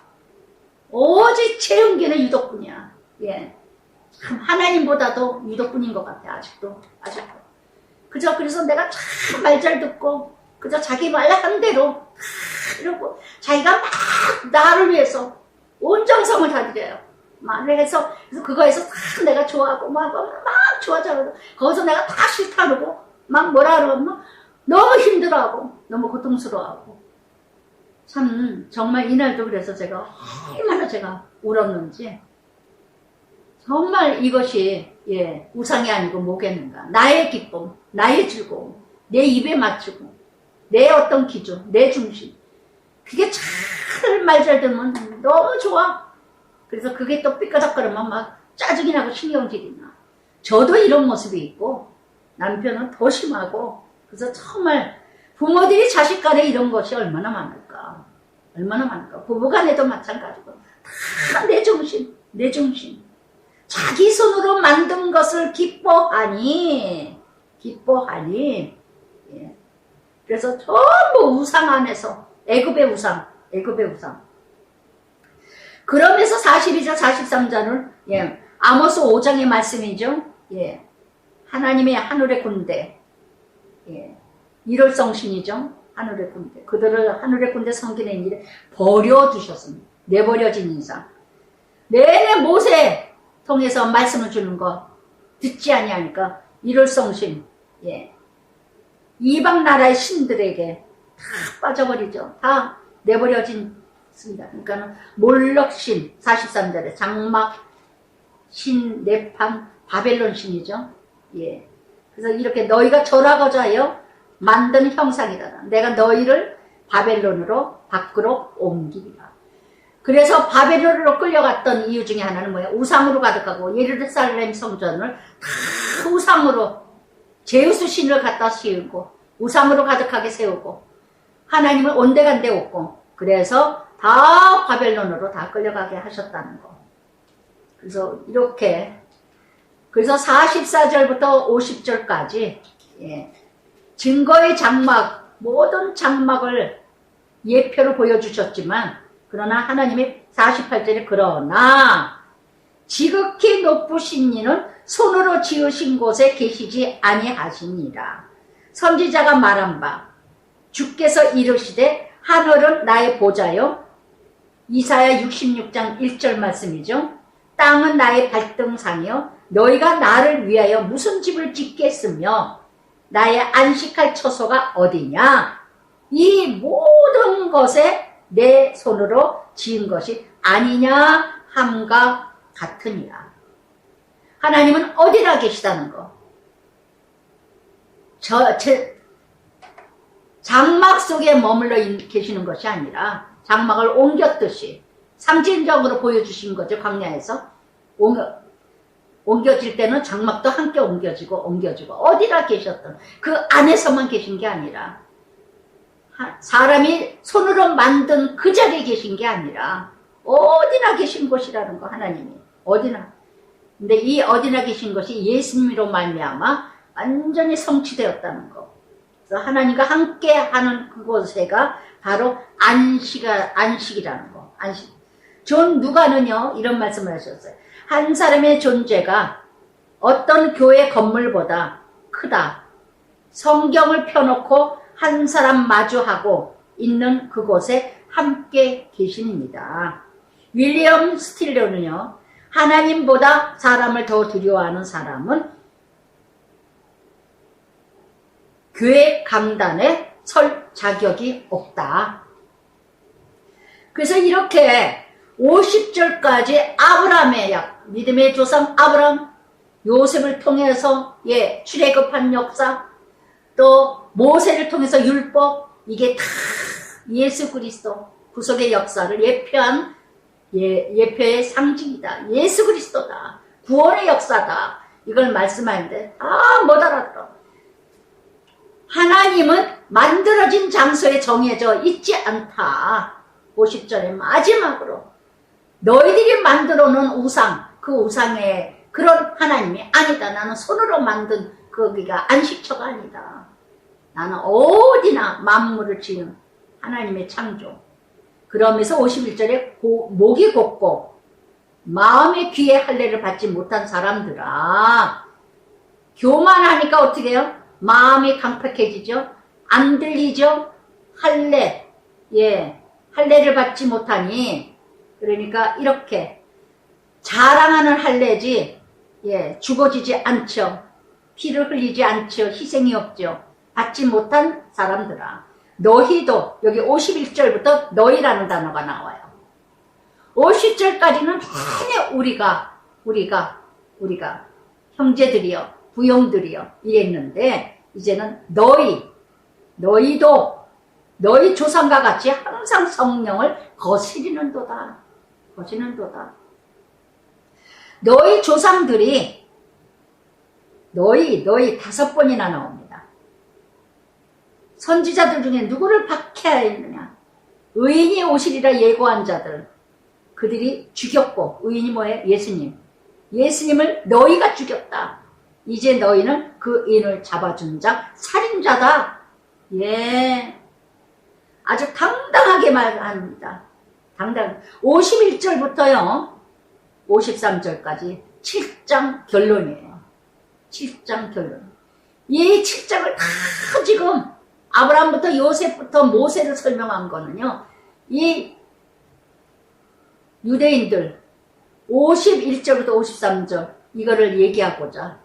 오직 채은기는 유독뿐이야. 참 하나님보다도 유독뿐인 것 같아. 아직도. 그래서 내가 참 말 잘 듣고 그저 자기 말 한 대로 이러고 자기가 막 나를 위해서 온 정성을 다드려요. 말을 해서 그래서 그거에서 다 내가 좋아하고 막 좋아져서 거기서 내가 다 싫다고 막 뭐라 그러면 너무 힘들어하고 너무 고통스러워하고 참 정말 이날도 그래서 제가 얼마나 제가 울었는지 정말 이것이 우상이 아니고 뭐겠는가. 나의 기쁨, 나의 즐거움, 내 입에 맞추고 내 어떤 기준, 내 중심. 그게 잘 말 잘 들으면 너무 좋아. 그래서 그게 또 삐까덕거리면 막 짜증이 나고 신경질이 나. 저도 이런 모습이 있고 남편은 더 심하고 그래서 정말 부모들이 자식 간에 이런 것이 얼마나 많을까. 부부간에도 마찬가지고 다 내 중심. 자기 손으로 만든 것을 기뻐하니 그래서 전부 우상 안에서 애굽의 우상. 그러면서 42절 43절은 예, 아모스 5장의 말씀이죠. 예, 하나님의 하늘의 군대, 예, 일월성신이죠. 하늘의 군대. 그들을 하늘의 군대 섬기는 일에 버려두셨습니다. 내버려진 인상. 내내 모세 통해서 말씀을 주는 거 듣지 아니하니까 일월성신, 예, 이방 나라의 신들에게 다 빠져버리죠. 다 내버려진 습니다. 그러니까 몰럭신 43절에 장막 신 네판 바벨론 신이죠. 예. 그래서 이렇게 너희가 절하고자 하여 만든 형상이다. 내가 너희를 바벨론으로 밖으로 옮기리라. 그래서 바벨론으로 끌려갔던 이유 중에 하나는 뭐예요? 우상으로 가득하고 예루살렘 성전을 다 우상으로 제우스 신을 갖다 씌우고 우상으로 가득하게 세우고 하나님을 온데간데 없고 그래서 다 바벨론으로 다 끌려가게 하셨다는 거. 그래서 이렇게 그래서 44절부터 50절까지 예, 증거의 장막 모든 장막을 예표로 보여주셨지만 그러나 하나님이 48절에 그러나 지극히 높으신 이는 손으로 지으신 곳에 계시지 아니하시니라. 선지자가 말한 바 주께서 이르시되 하늘은 나의 보좌요. 이사야 66장 1절 말씀이죠. 땅은 나의 발등상이요. 너희가 나를 위하여 무슨 집을 짓겠으며 나의 안식할 처소가 어디냐. 이 모든 것에 내 손으로 지은 것이 아니냐 함과 같으니라. 하나님은 어디나 계시다는 거. 장막 속에 머물러 계시는 것이 아니라 장막을 옮겼듯이 상징적으로 보여주신 거죠. 광야에서 옮겨질 때는 장막도 함께 옮겨지고 어디나 계셨던 그 안에서만 계신 게 아니라 사람이 손으로 만든 그 자리에 계신 게 아니라 어디나 계신 곳이라는 거. 하나님이 어디나. 근데 이 어디나 계신 것이 예수님으로 말미암아 완전히 성취되었다는 거. 그래서 하나님과 함께 하는 그곳에가 바로 안식이라는 거. 안식. 존 누가는요 이런 말씀을 하셨어요. 한 사람의 존재가 어떤 교회 건물보다 크다. 성경을 펴놓고 한 사람 마주하고 있는 그곳에 함께 계십니다. 윌리엄 스틸러는요 하나님보다 사람을 더 두려워하는 사람은 교회 강단에 설 자격이 없다. 그래서 이렇게 50절까지 아브라함의 믿음의 조상 아브라함, 요셉을 통해서 출애굽한 역사, 또 모세를 통해서 율법, 이게 다 예수 그리스도 구속의 역사를 예표한 예표의 상징이다. 예수 그리스도다. 구원의 역사다. 이걸 말씀하는데 못 알아들어. 하나님은 만들어진 장소에 정해져 있지 않다. 50절에 마지막으로 너희들이 만들어 놓은 우상, 그 우상의 그런 하나님이 아니다. 나는 손으로 만든 거기가 안식처가 아니다. 나는 어디나 만물을 지은 하나님의 창조. 그러면서 51절에 목이 곱고 마음의 귀에 할례를 받지 못한 사람들아, 교만하니까 어떻게 해요? 마음이 강팍해지죠? 안 들리죠? 할례, 할례를 받지 못하니, 그러니까 이렇게 자랑하는 할례지, 죽어지지 않죠. 피를 흘리지 않죠. 희생이 없죠. 받지 못한 사람들아, 너희도, 여기 51절부터 너희라는 단어가 나와요. 50절까지는 내내 우리가 형제들이여, 부형들이여 이랬는데, 이제는 너희도 너희 조상과 같이 항상 성령을 거스리는도다. 너희 조상들이 너희 5번이나 나옵니다. 선지자들 중에 누구를 박해하였느냐? 의인이 오시리라 예고한 자들, 그들이 죽였고, 의인이 뭐예요? 예수님을 너희가 죽였다. 이제 너희는 그 의인을 잡아준 자 살인자다. 예. 아주 당당하게 말합니다. 당당. 51절부터요. 53절까지 7장 결론이에요. 7장 결론. 이 7장을 다 지금 아브라함부터 요셉부터 모세를 설명한 거는요. 이 유대인들 51절부터 53절 이거를 얘기하고자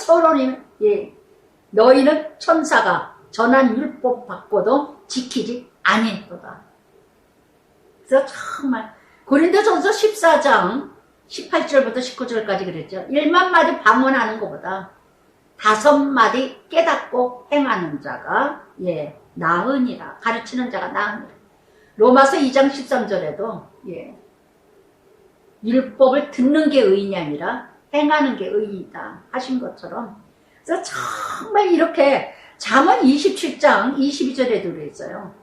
서론이 예, 너희는 천사가 전한 율법 받고도 지키지 아니했도다. 그래서 정말 고린도전서 14장 18절부터 19절까지 그랬죠. 1만 마디 방언하는 것보다 5마디 깨닫고 행하는 자가 예 나으니라. 가르치는 자가 나으니라. 로마서 2장 13절에도 예 율법을 듣는 게 의인이 아니라 행하는 게 의이다 하신 것처럼 그래서 정말 이렇게 잠언 27장 22절에도 그랬어요.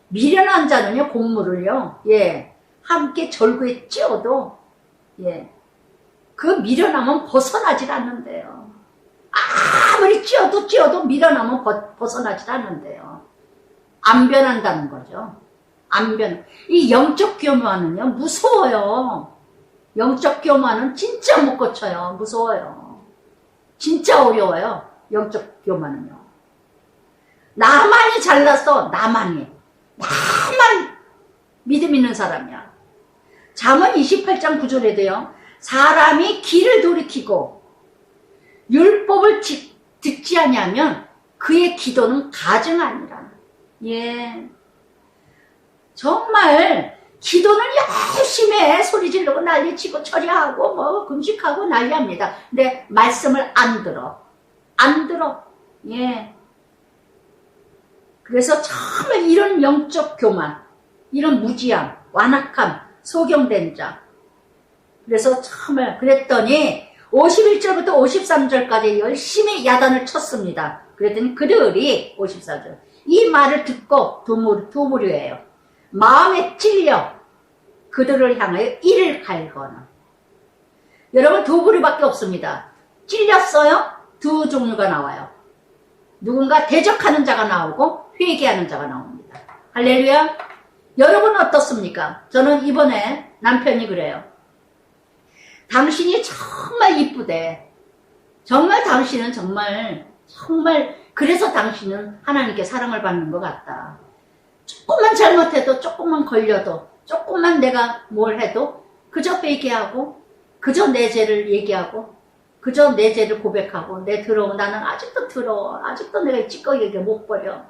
미련한 자는요 곡물을요 예 함께 절구에 찧어도 예 그 미련함은 벗어나질 않는데요. 아무리 찧어도 미련함은 벗어나질 않는데요. 안 변한다는 거죠. 안 변. 이 영적 교만은요 무서워요. 영적 교만은 진짜 못 고쳐요. 무서워요. 진짜 어려워요. 영적 교만은요. 나만이 잘났어. 나만 믿음 있는 사람이야. 잠언 28장 9절에도요. 사람이 길을 돌이키고 율법을 듣지 아니하면 그의 기도는 가증하니라. 예. 정말 기도는 열심히 해. 소리 지르고 난리치고 처리하고 뭐 금식하고 난리합니다. 근데 말씀을 안 들어. 예. 그래서 정말 이런 영적 교만, 이런 무지함, 완악함, 소경된 자. 그래서 정말 그랬더니 51절부터 53절까지 열심히 야단을 쳤습니다. 그랬더니 그들이 54절 이 말을 듣고 두 무리예요. 마음에 찔려 그들을 향하여 이를 갈거나. 여러분 두 부류밖에 없습니다. 찔렸어요? 두 종류가 나와요. 누군가 대적하는 자가 나오고 회개하는 자가 나옵니다. 할렐루야. 여러분 어떻습니까? 저는 이번에 남편이 그래요. 당신이 정말 이쁘대. 정말 당신은 정말 그래서 당신은 하나님께 사랑을 받는 것 같다. 조금만 잘못해도 조금만 걸려도 조금만 내가 뭘 해도 그저 회개하고 그저 내 죄를 얘기하고 그저 내 죄를 고백하고 내 더러워. 나는 아직도 더러워. 아직도 내가 찌꺼기게 못 버려.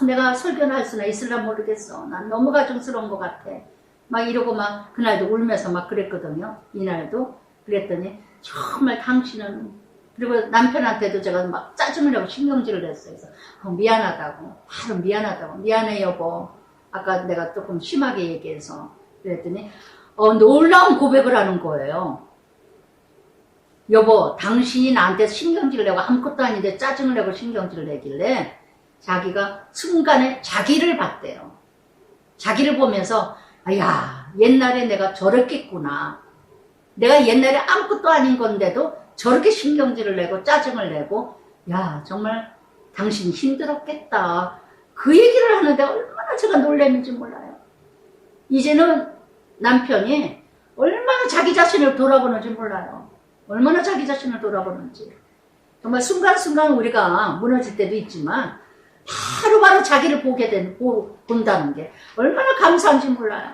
내가 설교나 할 수나 있을라 모르겠어. 난 너무 가증스러운 것 같아. 막 이러고 막 그날도 울면서 막 그랬거든요. 이날도 그랬더니 정말 당신은 그리고 남편한테도 제가 막 짜증을 내고 신경질을 했어요. 그래서 미안하다고 바로 미안하다고 미안해 여보. 아까 내가 조금 심하게 얘기해서 그랬더니 놀라운 고백을 하는 거예요. 여보 당신이 나한테 신경질을 내고 아무것도 아닌데 짜증을 내고 신경질을 내길래 자기가 순간에 자기를 봤대요. 자기를 보면서 야 옛날에 내가 저랬겠구나. 내가 옛날에 아무것도 아닌 건데도 저렇게 신경질을 내고 짜증을 내고 야 정말 당신 힘들었겠다. 그 얘기를 하는데 얼마나 제가 놀랐는지 몰라요. 이제는 남편이 얼마나 자기 자신을 돌아보는지 몰라요. 얼마나 자기 자신을 돌아보는지. 정말 순간순간 우리가 무너질 때도 있지만 바로바로 자기를 본다는 게 얼마나 감사한지 몰라요.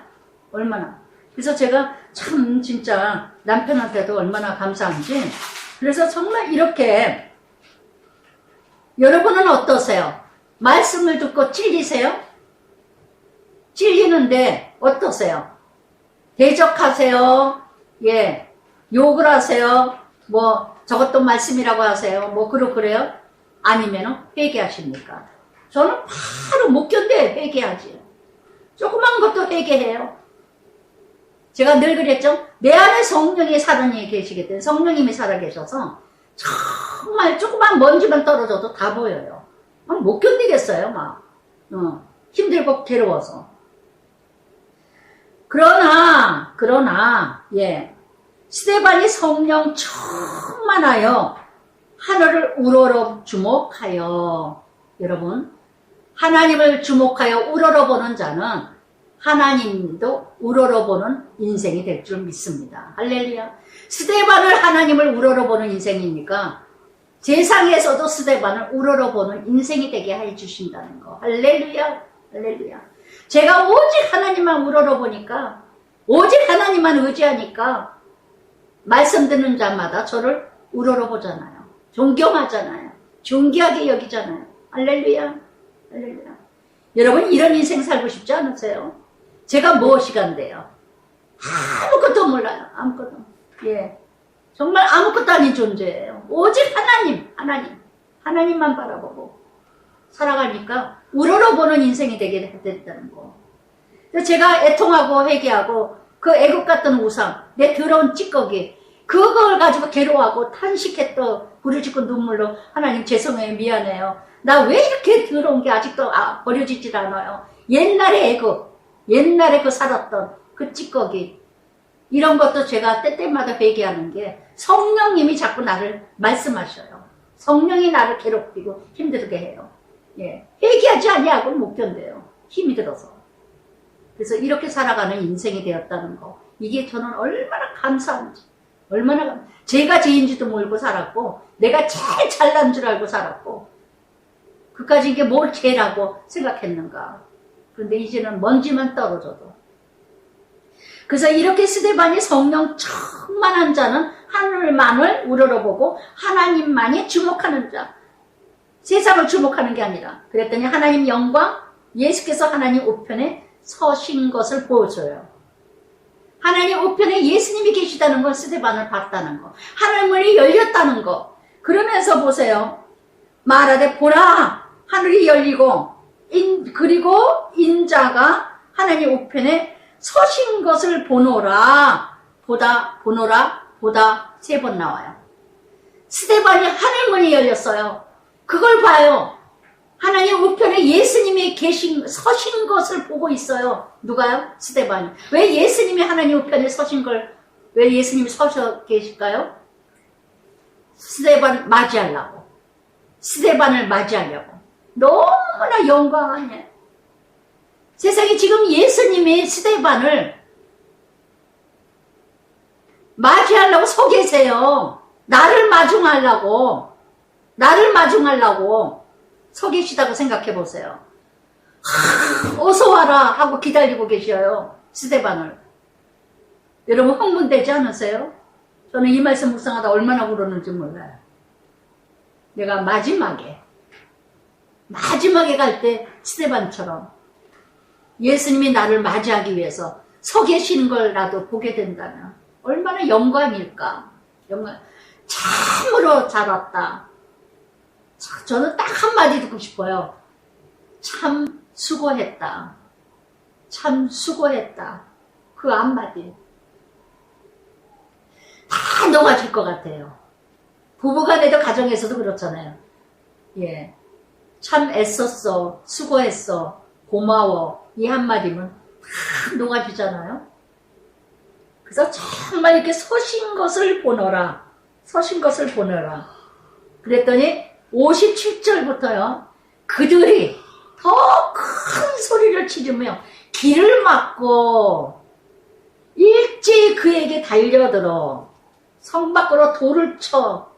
얼마나. 그래서 제가 참 진짜 남편한테도 얼마나 감사한지. 그래서 정말 이렇게 여러분은 어떠세요? 말씀을 듣고 찔리세요? 찔리는데 어떠세요? 대적하세요? 예. 욕을 하세요? 뭐 저것도 말씀이라고 하세요? 뭐 그래요? 아니면 회개하십니까? 저는 바로 못 견뎌요. 회개하지. 조그만 것도 회개해요. 제가 늘 그랬죠. 내 안에 성령이 살아계시기 계시기 성령님이 살아계셔서 정말 조그만 먼지만 떨어져도 다 보여요. 못 견디겠어요. 막 힘들고 괴로워서. 그러나 예 스데반이 성령 충만하여 하늘을 우러러 주목하여 여러분, 하나님을 주목하여 우러러보는 자는 하나님도 우러러보는 인생이 될 줄 믿습니다. 할렐루야. 스데반을 하나님을 우러러보는 인생이니까 세상에서도 스데반을 우러러보는 인생이 되게 해주신다는 거. 할렐루야. 할렐루야. 제가 오직 하나님만 우러러보니까, 오직 하나님만 의지하니까 말씀 듣는 자마다 저를 우러러보잖아요. 존경하잖아요. 존귀하게 여기잖아요. 할렐루야. 할렐루야. 여러분, 이런 인생 살고 싶지 않으세요? 제가 무엇이 간대요? 아무것도 몰라요. 아무것도. 예. 정말 아무것도 아닌 존재예요. 오직 하나님만 바라보고 살아가니까 우러러보는 인생이 되게 됐다는 거. 제가 애통하고 회개하고 그 애국 같던 우상, 내 더러운 찌꺼기, 그걸 가지고 괴로워하고 탄식했던 부르짖고 눈물로 하나님 죄송해요, 미안해요. 나 왜 이렇게 더러운 게 아직도 버려지질 않아요. 옛날의 애국, 옛날에 그 살았던 그 찌꺼기, 이런 것도 제가 때때마다 회개하는 게 성령님이 자꾸 나를 말씀하셔요. 성령이 나를 괴롭히고 힘들게 해요. 예. 회개하지 아니하고는 못 견뎌요. 힘이 들어서. 그래서 이렇게 살아가는 인생이 되었다는 거. 이게 저는 얼마나 감사한지. 제가 죄인지도 모르고 살았고, 내가 제일 잘난 줄 알고 살았고, 그까지 이게 뭘 죄라고 생각했는가. 그런데 이제는 먼지만 떨어져도. 그래서 이렇게 스데반이 성령 충만한 자는 하늘만을 우러러보고 하나님만이 주목하는 자. 세상을 주목하는 게 아니라. 그랬더니 하나님 영광, 예수께서 하나님 우편에 서신 것을 보여줘요. 하나님 우편에 예수님이 계시다는 건 스데반을 봤다는 거. 하늘문이 열렸다는 거. 그러면서 보세요. 말하되 보라, 하늘이 열리고 그리고 인자가 하나님 우편에 서신 것을 보노라. 보다 세 번 나와요. 스데반이 하늘문이 열렸어요. 그걸 봐요. 하나님 우편에 예수님이 서신 것을 보고 있어요. 누가요? 스데반이. 왜 예수님이 하나님 우편에 서신 걸, 왜 예수님이 서셔 계실까요? 스데반을 맞이하려고. 너무나 영광하네. 세상에 지금 예수님이 스데반을 맞이하려고 서 계세요. 나를 마중하려고 서 계시다고 생각해 보세요. 어서 와라 하고 기다리고 계셔요. 스데반을. 여러분 흥분되지 않으세요? 저는 이 말씀 묵상하다 얼마나 울었는지 몰라요. 내가 마지막에 갈 때 스데반처럼 예수님이 나를 맞이하기 위해서 서 계시는 걸 나도 보게 된다면 얼마나 영광일까. 참으로 잘 왔다. 저는 딱 한마디 듣고 싶어요. 참 수고했다. 그 한마디. 다 녹아질 것 같아요. 부부간에도 가정에서도 그렇잖아요. 예. 참 애썼어. 수고했어. 고마워. 이 한마디면 다 녹아지잖아요. 그래서 정말 이렇게 서신 것을 보너라. 그랬더니 57절부터요. 그들이 더 큰 소리를 치르며 길을 막고 일제히 그에게 달려들어 성 밖으로 돌을 쳐.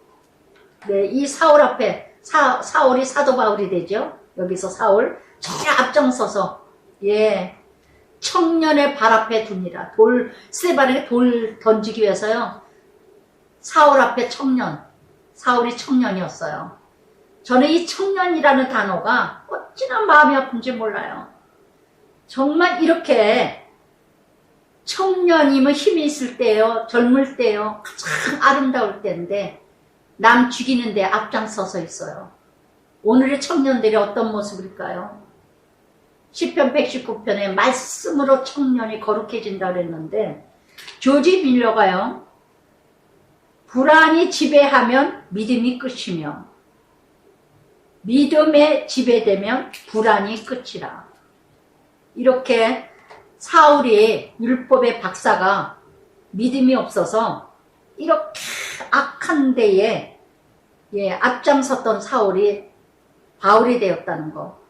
네, 이 사울 앞에 사울이 사도 바울이 되죠. 여기서 사울 제일 앞장서서 청년의 발 앞에 둡니다. 스데반에게 돌 던지기 위해서요. 사울 앞에 사울이 청년이었어요. 저는 이 청년이라는 단어가 어찌나 마음이 아픈지 몰라요. 정말 이렇게 청년이면 힘이 있을 때요, 젊을 때요, 가장 아름다울 때인데 남 죽이는데 앞장서서 있어요. 오늘의 청년들이 어떤 모습일까요? 시편 119편에 말씀으로 청년이 거룩해진다 그랬는데 조지 밀러가요. 불안이 지배하면 믿음이 끝이며 믿음에 지배되면 불안이 끝이라. 이렇게 사울이 율법의 박사가 믿음이 없어서 이렇게 악한 데에 앞장섰던 사울이 바울이 되었다는 거.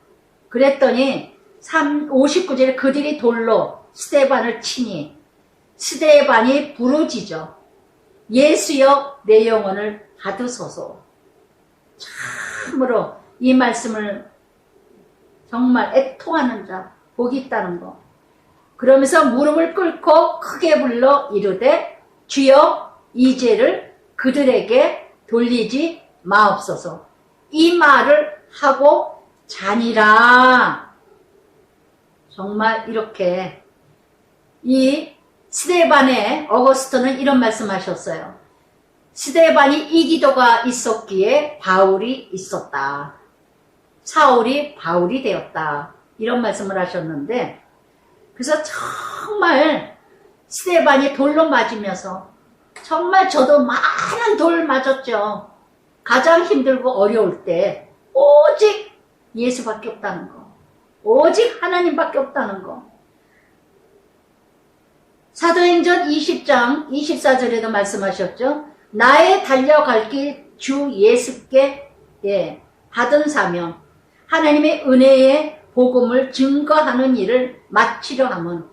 그랬더니 59절에 그들이 돌로 스데반을 치니 스데반이 부르짖어 예수여 내 영혼을 받으소서. 참으로 이 말씀을 정말 애통하는 자 복이 있다는 거. 그러면서 무릎을 꿇고 크게 불러 이르되 주여 이 죄를 그들에게 돌리지 마옵소서. 이 말을 하고 자니라. 정말 이렇게 이 스데반의 어거스토는 이런 말씀하셨어요. 스데반이 이 기도가 있었기에 바울이 있었다. 사울이 바울이 되었다. 이런 말씀을 하셨는데, 그래서 정말 스데반이 돌로 맞으면서 정말 저도 많은 돌 맞았죠. 가장 힘들고 어려울 때 오직 예수밖에 없다는 거. 오직 하나님밖에 없다는 거. 사도행전 20장 24절에도 말씀하셨죠. 나의 달려갈 길 주 예수께 받은 사명, 하나님의 은혜의 복음을 증거하는 일을 마치려 함은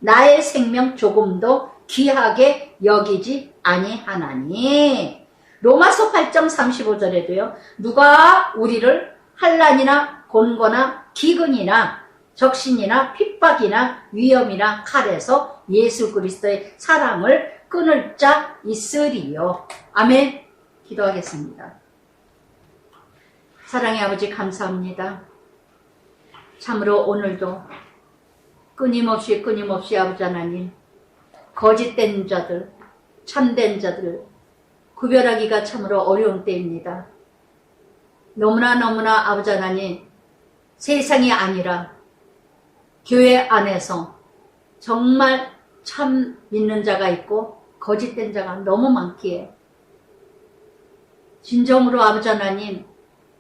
나의 생명 조금도 귀하게 여기지 아니하나니. 로마서 8장 35절에도요. 누가 우리를 환난이나 곤고나 기근이나 적신이나 핍박이나 위험이나 칼에서 예수 그리스도의 사랑을 끊을 자 있으리요. 아멘. 기도하겠습니다. 사랑의 아버지 감사합니다. 참으로 오늘도 끊임없이 아버지 하나님, 거짓된 자들, 참된 자들 구별하기가 참으로 어려운 때입니다. 너무나 아버지 하나님, 세상이 아니라 교회 안에서 정말 참 믿는 자가 있고 거짓된 자가 너무 많기에 진정으로 아버지 하나님,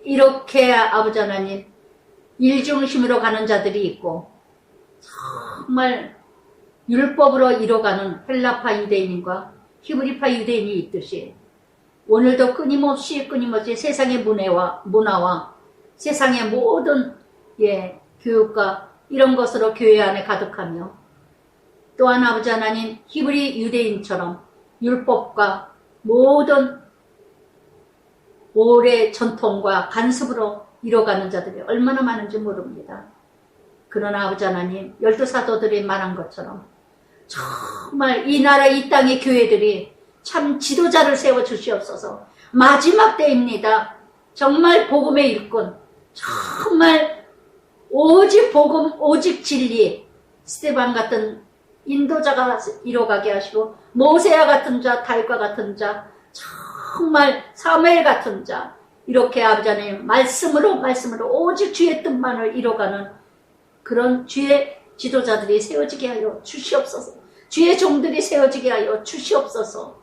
이렇게 아버지 하나님 일중심으로 가는 자들이 있고 정말 율법으로 이뤄가는 헬라파 유대인과 히브리파 유대인이 있듯이 오늘도 끊임없이 세상의 문화와 세상의 모든 교육과 이런 것으로 교회 안에 가득하며, 또한 아버지 하나님 히브리 유대인처럼 율법과 모든 오래 전통과 간섭으로 이뤄가는 자들이 얼마나 많은지 모릅니다. 그러나 아버지 하나님, 12사도들이 말한 것처럼 정말 이 나라 이 땅의 교회들이 참 지도자를 세워 주시옵소서. 마지막 때입니다. 정말 복음의 일꾼, 정말 오직 복음, 오직 진리, 스데반 같은 인도자가 이뤄가게 하시고, 모세와 같은 자, 다윗과 같은 자, 정말 사무엘 같은 자, 이렇게 아버지 하나님 말씀으로 오직 주의 뜻만을 이뤄가는 그런 주의 지도자들이 세워지게 하여 주시옵소서. 주의 종들이 세워지게 하여 주시옵소서.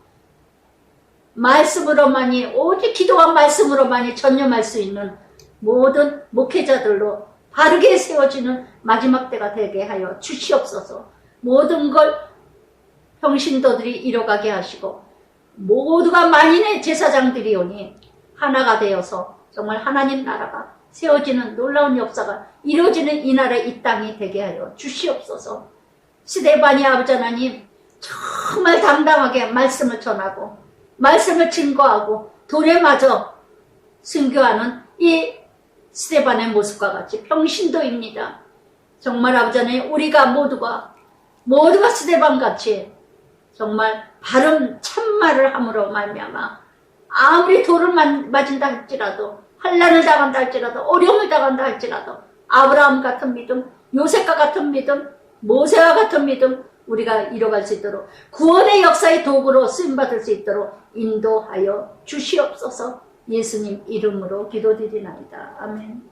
말씀으로만이, 오직 기도와 말씀으로만이 전념할 수 있는 모든 목회자들로 바르게 세워지는 마지막 때가 되게 하여 주시옵소서. 모든 걸 평신도들이 이뤄가게 하시고, 모두가 만인의 제사장들이 오니 하나가 되어서 정말 하나님 나라가 세워지는 놀라운 역사가 이루어지는 이 나라 이 땅이 되게 하여 주시옵소서. 스데반이 아버지 하나님 정말 당당하게 말씀을 전하고 말씀을 증거하고 돌에 맞아 순교하는 이 스데반의 모습과 같이 평신도입니다. 정말 아버지 하나님, 우리가 모두가 스데반같이 정말 바른 참말을 함으로 말미암아 아무리 돌을 맞은다 할지라도, 환난을 당한다 할지라도, 어려움을 당한다 할지라도 아브라함 같은 믿음, 요셉과 같은 믿음, 모세와 같은 믿음 우리가 이뤄갈 수 있도록, 구원의 역사의 도구로 쓰임받을 수 있도록 인도하여 주시옵소서. 예수님 이름으로 기도드리나이다. 아멘.